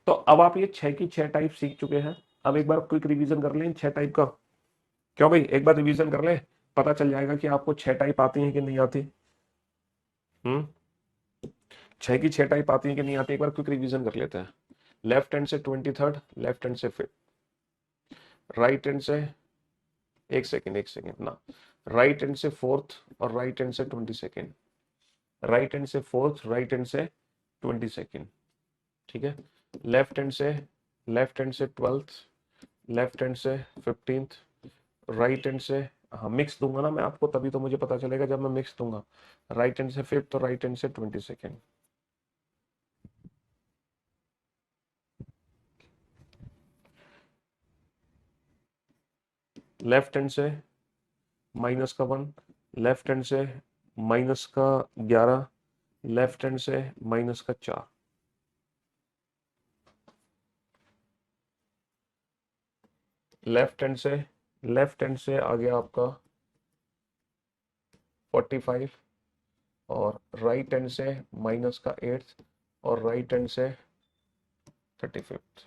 तो अब आप ये 6 की 6 टाइप सीख चुके हैं। अब एक बार क्विक रिवीजन कर लें इन 6 टाइप का, क्यों भाई, एक बार रिवीजन कर ले, पता चल जाएगा कि आपको 6 टाइप आती हैं कि नहीं आती। हम्म, 6 की 6 टाइप आती हैं कि नहीं आती, एक बार क्विक रिवीजन कर लेते हैं। लेफ्ट हैंड से 23rd, लेफ्ट हैंड से 5th, राइट हैंड से, एक सेकेंड ना, राइट हैंड से 4th और राइट हैंड से 22nd, राइट हैंड से 4th, राइट हैंड से 22nd, ठीक है। लेफ्ट हैंड से, लेफ्ट हैंड से 12th, लेफ्ट हैंड से 15th, राइट हैंड से, हाँ मिक्स दूंगा ना मैं आपको, तभी तो मुझे पता चलेगा जब मैं मिक्स दूंगा। राइट हैंड से 5th और राइट हैंड से 22nd, लेफ्ट हैंड से माइनस का 1, लेफ्ट हैंड से माइनस का 11, लेफ्ट हैंड से माइनस का 4, लेफ्ट हैंड से, लेफ्ट हैंड से आ गया आपका 45, और राइट हैंड से माइनस का 8 और राइट हैंड से 35।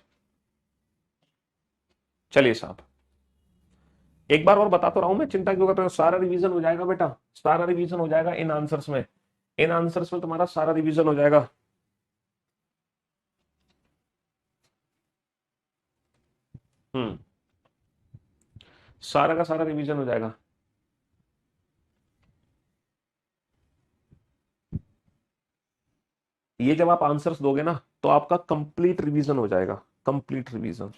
चलिए साहब, एक बार और बता तो रहा हूं मैं, चिंता क्यों कर रहे हो, सारा रिवीजन हो जाएगा बेटा, सारा रिवीजन हो जाएगा इन आंसर्स में, इन आंसर्स में तुम्हारा सारा रिवीजन हो जाएगा। हम्म, सारा का सारा रिवीजन हो जाएगा। ये जब आप आंसर्स दोगे ना तो आपका कंप्लीट रिवीजन हो जाएगा, कंप्लीट रिवीजन।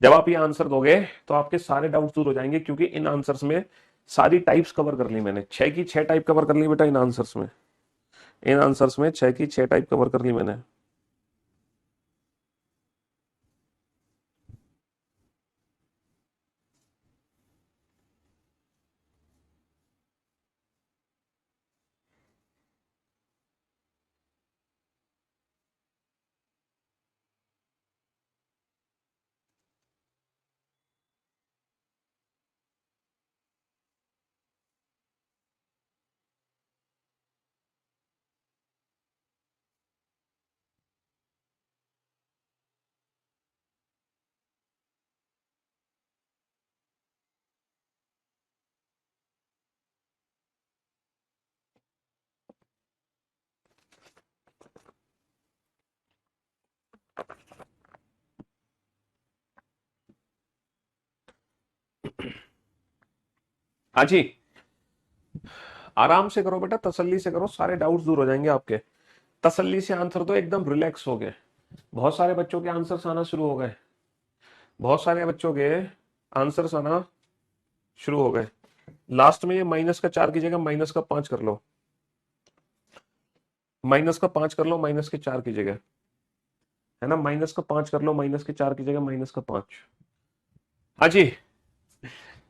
जब आप ये आंसर दोगे तो आपके सारे डाउट्स दूर हो जाएंगे, क्योंकि इन आंसर्स में सारी टाइप्स कवर कर ली मैंने, 6 की 6 टाइप कवर कर ली बेटा इन आंसर्स में, इन आंसर्स में 6 की 6 टाइप कवर कर ली मैंने। हाँ जी, आराम से करो बेटा, तसल्ली से करो, सारे डाउट्स दूर हो जाएंगे आपके। तसल्ली से आंसर दो, एकदम रिलैक्स हो गए। बहुत सारे बच्चों के आंसर्स आना शुरू हो गए, बहुत सारे बच्चों के आंसर्स आना शुरू हो गए। लास्ट में ये -4 की जगह -5 कर लो, -5 कर लो, -4 की जगह, है ना, -5 कर लो, -4 की जगह -5। हाँ जी।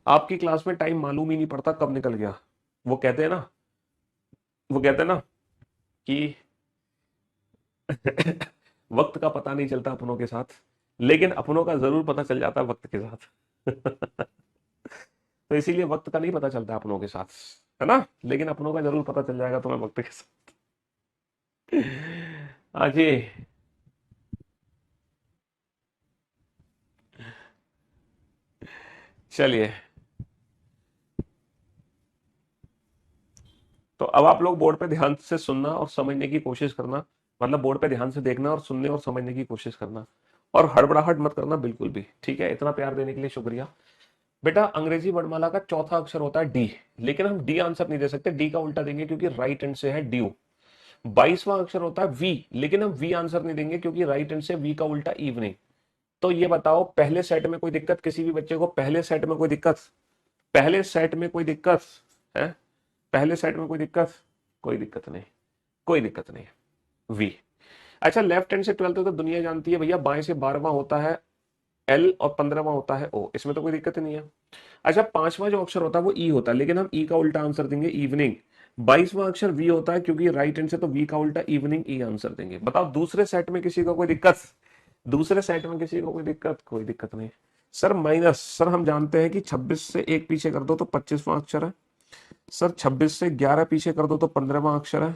आपकी क्लास में टाइम मालूम ही नहीं पड़ता कब निकल गया। वो कहते हैं ना, वो कहते हैं ना कि वक्त का पता नहीं चलता अपनों के साथ, लेकिन अपनों का जरूर पता चल जाता है वक्त के साथ। तो इसीलिए वक्त का नहीं पता चलता अपनों के साथ, है ना, लेकिन अपनों का जरूर पता चल जाएगा तुम्हें वक्त के साथ। हाँ जी। चलिए, तो अब आप लोग बोर्ड पे ध्यान से सुनना और समझने की कोशिश करना, मतलब बोर्ड पे ध्यान से देखना और सुनने और समझने की कोशिश करना, और हड़बड़ाहट मत करना बिल्कुल भी, ठीक है। इतना प्यार देने के लिए शुक्रिया। बेटा अंग्रेजी वर्णमाला का चौथा अक्षर होता है डी, लेकिन हम डी आंसर नहीं दे सकते, डी का उल्टा देंगे क्योंकि राइट हैंड से है ड्यू। 22वां अक्षर होता है वी, लेकिन हम वी आंसर नहीं देंगे क्योंकि राइट हैंड से वी का उल्टा इवनिंग। तो ये बताओ, पहले सेट में कोई दिक्कत, किसी भी बच्चे को पहले सेट में कोई दिक्कत, पहले सेट में कोई दिक्कत है, पहले सेट में कोई दिक्कत, कोई दिक्कत नहीं, कोई दिक्कत नहीं, वी। अच्छा, लेफ्ट हैंड से 12th तो दुनिया जानती है भैया, बाएं से 12वां होता है एल और 15वां होता है ओ, इसमें तो कोई दिक्कत नहीं है। अच्छा, 5वां जो अक्षर होता है वो ई होता है, लेकिन हम ई का उल्टा आंसर देंगे इवनिंग। 22वां अक्षर वी होता है क्योंकि राइट हैंड से, तो वी का उल्टा इवनिंग ई आंसर देंगे। बताओ दूसरे सेट में किसी को कोई दिक्कत, दूसरे सेट में किसी को कोई दिक्कत, कोई दिक्कत नहीं। सर माइनस, सर हम जानते हैं कि 26 से 1 पीछे कर दो तो 25वां अक्षर है। सर 26 से 11 पीछे कर दो तो 15वां अक्षर है।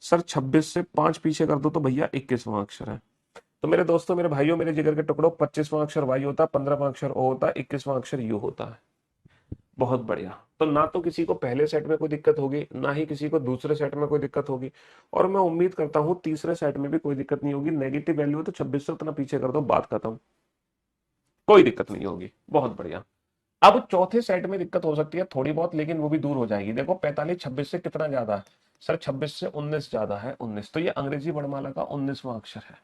सर 26 से 5 पीछे कर दो तो भैया 21वां अक्षर है। तो मेरे दोस्तों, मेरे भाइयों, मेरे जिगर के टुकड़ों, 25वां अक्षर वाई होता है, 15वां अक्षर ओ होता है, 21वां अक्षर यू होता है। बहुत बढ़िया। तो ना तो किसी को पहले सेट में कोई दिक्कत होगी, ना ही किसी को दूसरे सेट में कोई दिक्कत होगी, और मैं उम्मीद करता हूं तीसरे सेट में भी कोई दिक्कत नहीं होगी। नेगेटिव वैल्यू है तो 26 से उतना पीछे कर दो, बात खत्म, कोई दिक्कत नहीं होगी। बहुत बढ़िया। अब चौथे सेट में दिक्कत हो सकती है थोड़ी बहुत, लेकिन वो भी दूर हो जाएगी। देखो 45 26 से कितना ज्यादा है, सर 26 से 19 ज्यादा है, 19, तो ये अंग्रेजी वर्णमाला का 19वां अक्षर है।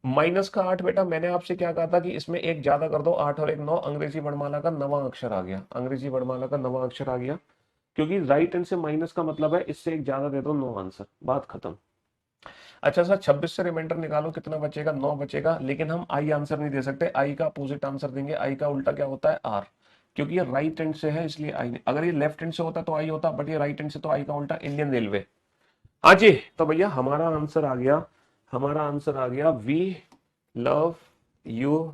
-8 बेटा, मैंने आपसे क्या कहा था कि इसमें एक ज्यादा कर दो, 8 और 1 9, अंग्रेजी वर्णमाला का 9वां अक्षर आ गया, अंग्रेजी वर्णमाला का 9वां अक्षर आ गया, क्योंकि राइट हैंड से माइनस का मतलब है इससे एक ज्यादा दे दो, 9 आंसर, बात खत्म। अच्छा सर, 26 से रिमाइंडर निकालो, कितना बचेगा, 9 बचेगा, लेकिन हम आई आंसर नहीं दे सकते, आई का अपोजिट आंसर देंगे। आई का उल्टा क्या होता है, आर, क्योंकि ये राइट हैंड से है इसलिए आई नहीं। अगर ये लेफ्ट हैंड से होता तो आई होता, बट ये राइट हैंड से, तो आई का उल्टा इंडियन रेलवे। हाँ जी। तो भैया हमारा आंसर आ गया, हमारा आंसर आ गया वी लव यू।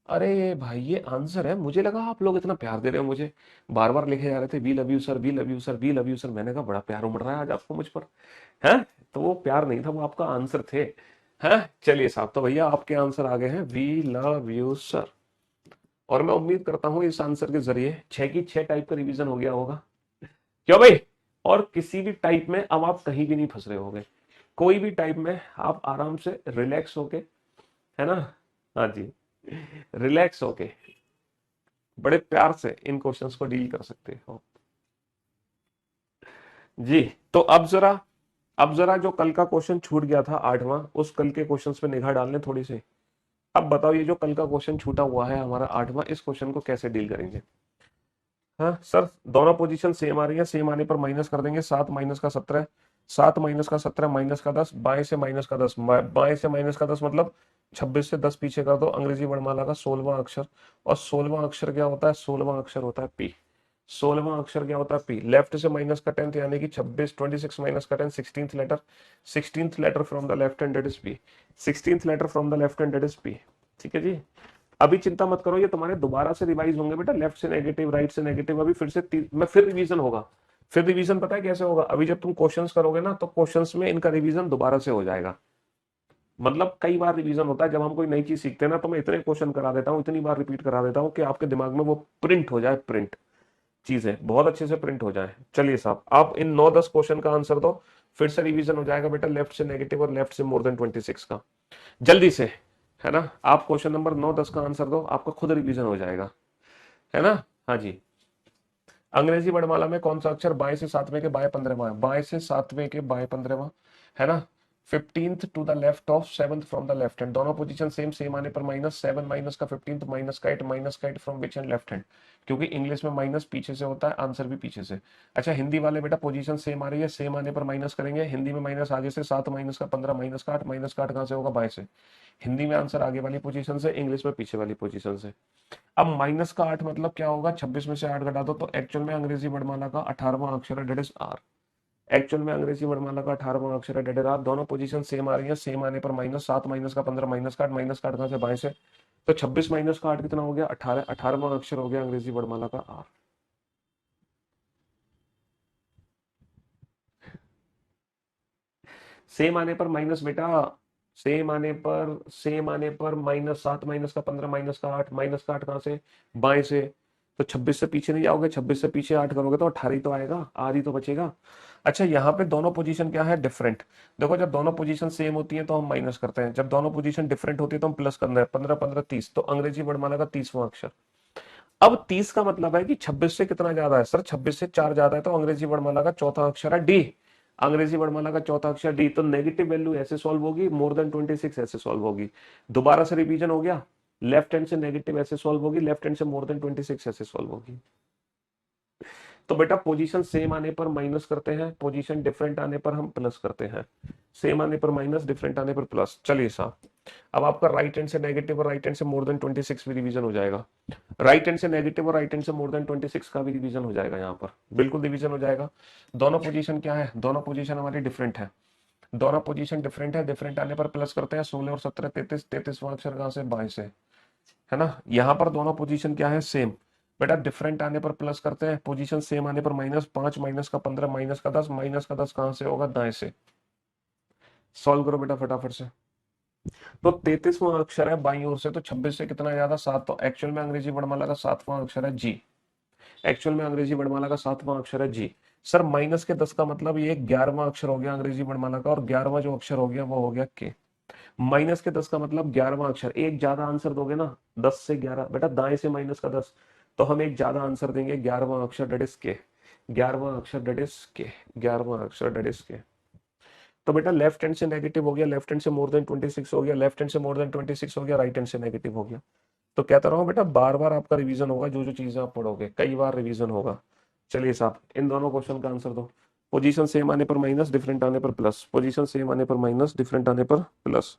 अरे भाई ये आंसर है, मुझे लगा आप लोग इतना प्यार दे रहे हो मुझे, बार बार लिखे जा रहे थे we love you sir, we love you sir, we love you sir, मैंने कहा बड़ा प्यार उमड़ रहा है आज आपको मुझ पर, है। तो वो प्यार नहीं था, वो आपका आंसर थे, हैं। चलिए साहब, तो भैया आपके आंसर आ गए हैं वी लव यू सर। और मैं उम्मीद करता हूँ इस आंसर के जरिए 6 की 6 टाइप का रिवीजन हो गया होगा, क्यों भाई। और किसी भी टाइप में अब आप कहीं भी नहीं फंस रहे होगे, कोई भी टाइप में आप आराम से रिलैक्स होके, है ना, हाँ जी, रिलैक्स होके बड़े प्यार से इन क्वेश्चंस को डील कर सकते हो जी। तो अब जरा जो कल का क्वेश्चन छूट गया था 8वां, उस कल के क्वेश्चंस पे निगाह डालने थोड़ी सी। अब बताओ, ये जो कल का क्वेश्चन छूटा हुआ है हमारा 8वां, इस क्वेश्चन को कैसे डील करेंगे। हाँ सर, दोनों पोजीशन सेम आ रही है, सेम आने पर माइनस कर देंगे, 7 माइनस का 17, 7 माइनस का 17 माइनस का 10, बाएं से माइनस का 10, बाएं से माइनस का 10 मतलब 26 से 10 पीछे कर दो, अंग्रेजी वर्णमाला का 16वां अक्षर। और 16वां अक्षर क्या होता है, 16वां अक्षर होता है पी। 16वां अक्षर क्या होता है पी। लेफ्ट से माइनस का 10th, यानी कि 26, 26 माइनस का 10, 16th letter, 16th letter from the left hand, that is P. 16th letter from the left hand, that is P. ठीक है जी। अभी चिंता मत करो, ये तुम्हारे दोबारा से रिवाइज होंगे बेटा, लेफ्ट से नेगेटिव, राइट से नेगेटिव, अभी फिर से मैं फिर रिवीजन होगा। फिर रिवीजन पता है कैसे होगा, अभी जब तुम क्वेश्चंस करोगे ना, तो क्वेश्चंस में इनका रिवीजन दोबारा से हो जाएगा। मतलब कई बार रिवीजन होता है, जब हम कोई नई चीज सीखते हैं ना, तो मैं इतने क्वेश्चन करा देता हूँ, इतनी बार रिपीट करा देता हूँ कि आपके दिमाग में वो प्रिंट हो जाए, प्रिंट, चीजें बहुत अच्छे से प्रिंट हो जाए। चलिए साहब, आप इन 9-10 क्वेश्चन का आंसर दो, फिर से रिवीजन हो जाएगा बेटा, लेफ्ट से नेगेटिव और लेफ्ट से मोर देन 26 का, जल्दी से, है ना। आप क्वेश्चन नंबर 9-10 का आंसर दो, आपका खुद रिवीजन हो जाएगा, है ना। हाँ जी। अंग्रेजी वर्णमाला में कौन सा अक्षर बाएं से सातवें के बाएं 15वां है, बाएं से सातवें के बाएं 15वां, है ना। 15th to the left of 7th from the left hand, दोनों पोजीशन सेम, सेम आने पर माइनस 7 माइनस का 15th माइनस का 8 from which hand, left hand, क्योंकि इंग्लिश में माइनस पीछे से होता है, आंसर भी पीछे से। अच्छा हिंदी वाले बेटा पोजीशन सेम आ रही है, सेम आने पर माइनस करेंगे, हिंदी में माइनस आगे से 7 माइनस का 15 माइनस का 8 कहाँ से होगा, बाएं से। हिंदी में आंसर आगे वाली पोजीशन से, इंग्लिश में पीछे वाली पोजीशन से। अब माइनस का 8 मतलब क्या होगा, 26 में से 8 घटा दो, तो एक्चुअल में अंग्रेजी वर्णमाला का 18वां अक्षर है, डेट इज आर। एक्चुअल में अंग्रेजी वर्णमाला का 18वां अक्षर है, डेट इज आर। दोनों पोजीशन सेम आ रही है, सेम आने पर माइनस 7 माइनस का 15 माइनस का 8 कहाँ से, बाएं से। तो 26 माइनस का 8 कितना हो गया, 18, 18वां अक्षर हो गया अंग्रेजी वर्णमाला का आर। सेम आने पर माइनस बेटा, सेम आने पर -7 माइनस का 15 माइनस का 8 कहाँ से, बाएं से। तो 26 से पीछे नहीं जाओगे, 26 से पीछे 8 करोगे तो 18 ही तो आएगा, आर ही तो बचेगा। अच्छा यहाँ पे दोनों पोजीशन क्या है, डिफरेंट। देखो जब दोनों पोजीशन सेम होती है तो हम माइनस करते हैं, जब दोनों पोजीशन डिफरेंट होती है तो हम प्लस करना है। 15 15 30, तो अंग्रेजी वर्णमाला का 30वां अक्षर। अब 30 का मतलब है कि 26 से कितना ज्यादा है सर, 26 से 4 ज्यादा है, तो अंग्रेजी वर्णमाला का चौथा अक्षर है डी। अंग्रेजी वर्णमाला का चौथा अक्षर डी। तो नेगेटिव वैल्यू ऐसे सॉल्व होगी, मोर देन 26 ऐसे सॉल्व होगी। दोबारा से रिवीजन हो गया, लेफ्ट हैंड से नेगेटिव ऐसे सॉल्व होगी, लेफ्ट हैंड से मोर देन 26 ऐसे सॉल्व होगी। तो बेटा पोजीशन सेम आने पर माइनस करते हैं, पोजीशन डिफरेंट आने पर हम प्लस करते हैं। सेम आने पर माइनस, डिफरेंट आने पर प्लस। चलिए साहब, अब आपका राइट हैंड से नेगेटिव और राइट हैंड से मोर देन 26 भी रिवीजन हो जाएगा। राइट हैंड से नेगेटिव और राइट हैंड से मोर देन 26 का भी रिवीजन हो जाएगा, यहाँ पर बिल्कुल रिवीजन हो जाएगा। दोनों पोजीशन क्या है, दोनों पोजीशन हमारी डिफरेंट है, दोनों पोजीशन डिफरेंट है। डिफरेंट आने पर प्लस करते हैं, 16 और 17 33, 33वां अक्षर कहाँ से, बाएं से, है ना। यहाँ पर दोनों पोजीशन क्या है, सेम। बेटा डिफरेंट आने पर प्लस करते हैं, पोजीशन सेम आने पर -5 माइनस का 15 माइनस का 10 कहाँ से होगा, दाएं से। सॉल्व करो बेटा फटाफट से। तो 33वां अक्षर है बाईं ओर से, तो 26 से कितना ज्यादा, 7, तो एक्चुअल में अंग्रेजी वर्णमाला का 7वां अक्षर है जी। एक्चुअल में अंग्रेजी वर्णमाला का 7वां अक्षर है जी। सर माइनस के 10 का मतलब ये 11वां अक्षर हो गया अंग्रेजी वर्णमाला का, और 11वां जो अक्षर हो गया वो हो गया के। माइनस के 10 का मतलब 11वां अक्षर, एक ज्यादा आंसर दोगे ना, 10 से 11 बेटा, दाएं से माइनस का 10, तो हम एक ज्यादा आंसर देंगे, 11वां अक्षर डेट इज के। 11वां अक्षर डेट इज के, 11वां अक्षर डेट इज के। तो बेटा लेफ्ट हैंड से नेगेटिव हो गया, लेफ्ट हैंड से मोर देन 26 हो गया, लेफ्ट हैंड से मोर देन 26 हो गया, राइट हैंड से नेगेटिव हो गया। तो कहता रहा हूँ बेटा, बार बार आपका रिवीजन होगा, जो जो चीजें आप पढ़ोगे कई बार रिवीजन होगा। चलिए साहब, इन दोनों क्वेश्चन का आंसर दो। पोजीशन सेम आने पर माइनस, डिफरेंट आने पर प्लस, पोजीशन सेम आने पर माइनस, डिफरेंट आने पर प्लस।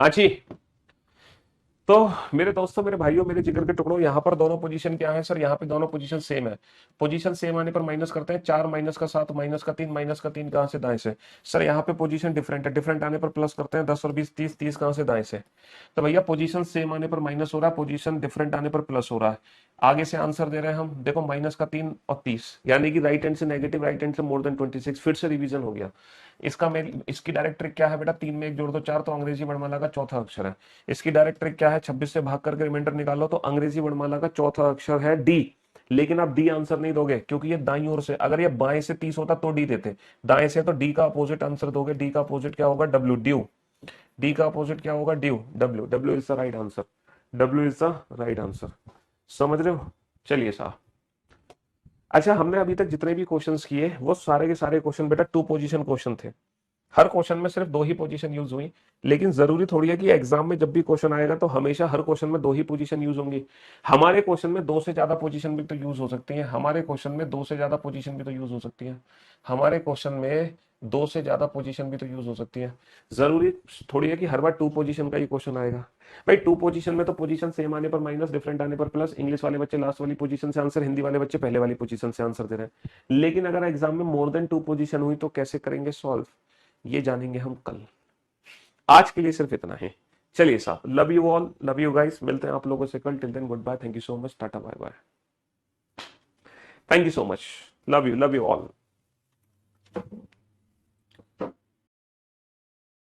हाँ जी। तो मेरे दोस्तों, मेरे भाइयों, मेरे जिगर के टुकड़ों, यहाँ पर दोनों पोजीशन क्या है सर, यहाँ पे दोनों पोजीशन सेम है। पोजीशन सेम आने पर माइनस करते हैं, 4 माइनस का 7 माइनस का 3 कहाँ से, दाएं से। सर यहाँ पे पोजीशन डिफरेंट है, डिफरेंट आने पर प्लस करते हैं, 10 और 20 30, 30 कहाँ से, दाएं से। तो भैया पोजीशन सेम आने पर माइनस हो रहा है, पोजीशन डिफरेंट आने पर प्लस हो रहा है। आगे से आंसर दे रहे हैं हम, देखो -3 और 30, यानी कि राइट हैंड से नेगेटिव, राइट हैंड से मोर देन 26, फिर से रिवीजन हो गया। इसका मेरी इसकी डायरेक्ट ट्रिक क्या है बेटा, 3 में 1 जोड़ दो 4, तो अंग्रेजी वर्णमाला का चौथा अक्षर है। इसकी डायरेक्ट ट्रिक क्या है, 26 से भाग करके रिमाइंडर निकालो, तो अंग्रेजी वर्णमाला का चौथा अक्षर है डी। लेकिन आप डी आंसर नहीं दोगे, क्योंकि ये दाईं ओर से, अगर ये बाएं से 30 होता तो डी देते, दाएं से तो डी का अपोजिट आंसर दोगे। डी का अपोजिट क्या होगा, डब्ल्यू, ड्यू। डी का अपोजिट क्या होगा, due, W, W is the right answer, W is the right answer. समझ रहे हो। चलिए साहब, अच्छा हमने अभी तक जितने भी क्वेश्चंस किए वो सारे के सारे क्वेश्चन बेटा टू पोजीशन क्वेश्चन थे। हर क्वेश्चन में सिर्फ 2 ही पोजीशन यूज हुई, लेकिन जरूरी थोड़ी है कि एग्जाम में जब भी क्वेश्चन आएगा तो हमेशा हर क्वेश्चन में 2 ही पोजीशन यूज होंगी। हमारे क्वेश्चन में 2 से ज्यादा पोजीशन भी तो यूज हो सकती है, हमारे क्वेश्चन में 2 से ज्यादा पोजीशन भी तो यूज हो सकती है, हमारे क्वेश्चन में 2 से ज्यादा पोजीशन भी तो यूज हो सकती है। जरूरी थोड़ी है कि हर बार 2 पोजीशन का ही क्वेश्चन आएगा। भाई 2 पोजीशन में तो पोजीशन सेम आने पर माइनस, डिफरेंट आने पर प्लस, इंग्लिश वाले बच्चे लास्ट वाली पोजीशन से आंसर, हिंदी वाले बच्चे पहले वाली पोजीशन से आंसर दे रहे हैं। लेकिन अगर एग्जाम में मोर देन 2 पोजीशन हुई तो कैसे करेंगे सॉल्व, ये जानेंगे हम कल। आज के लिए सिर्फ इतना ही। चलिए साहब, love you all, love you guys, मिलते हैं आप लोगों से कल। Till then good bye, thank you so much, tata bye bye, thank you so much, love you all.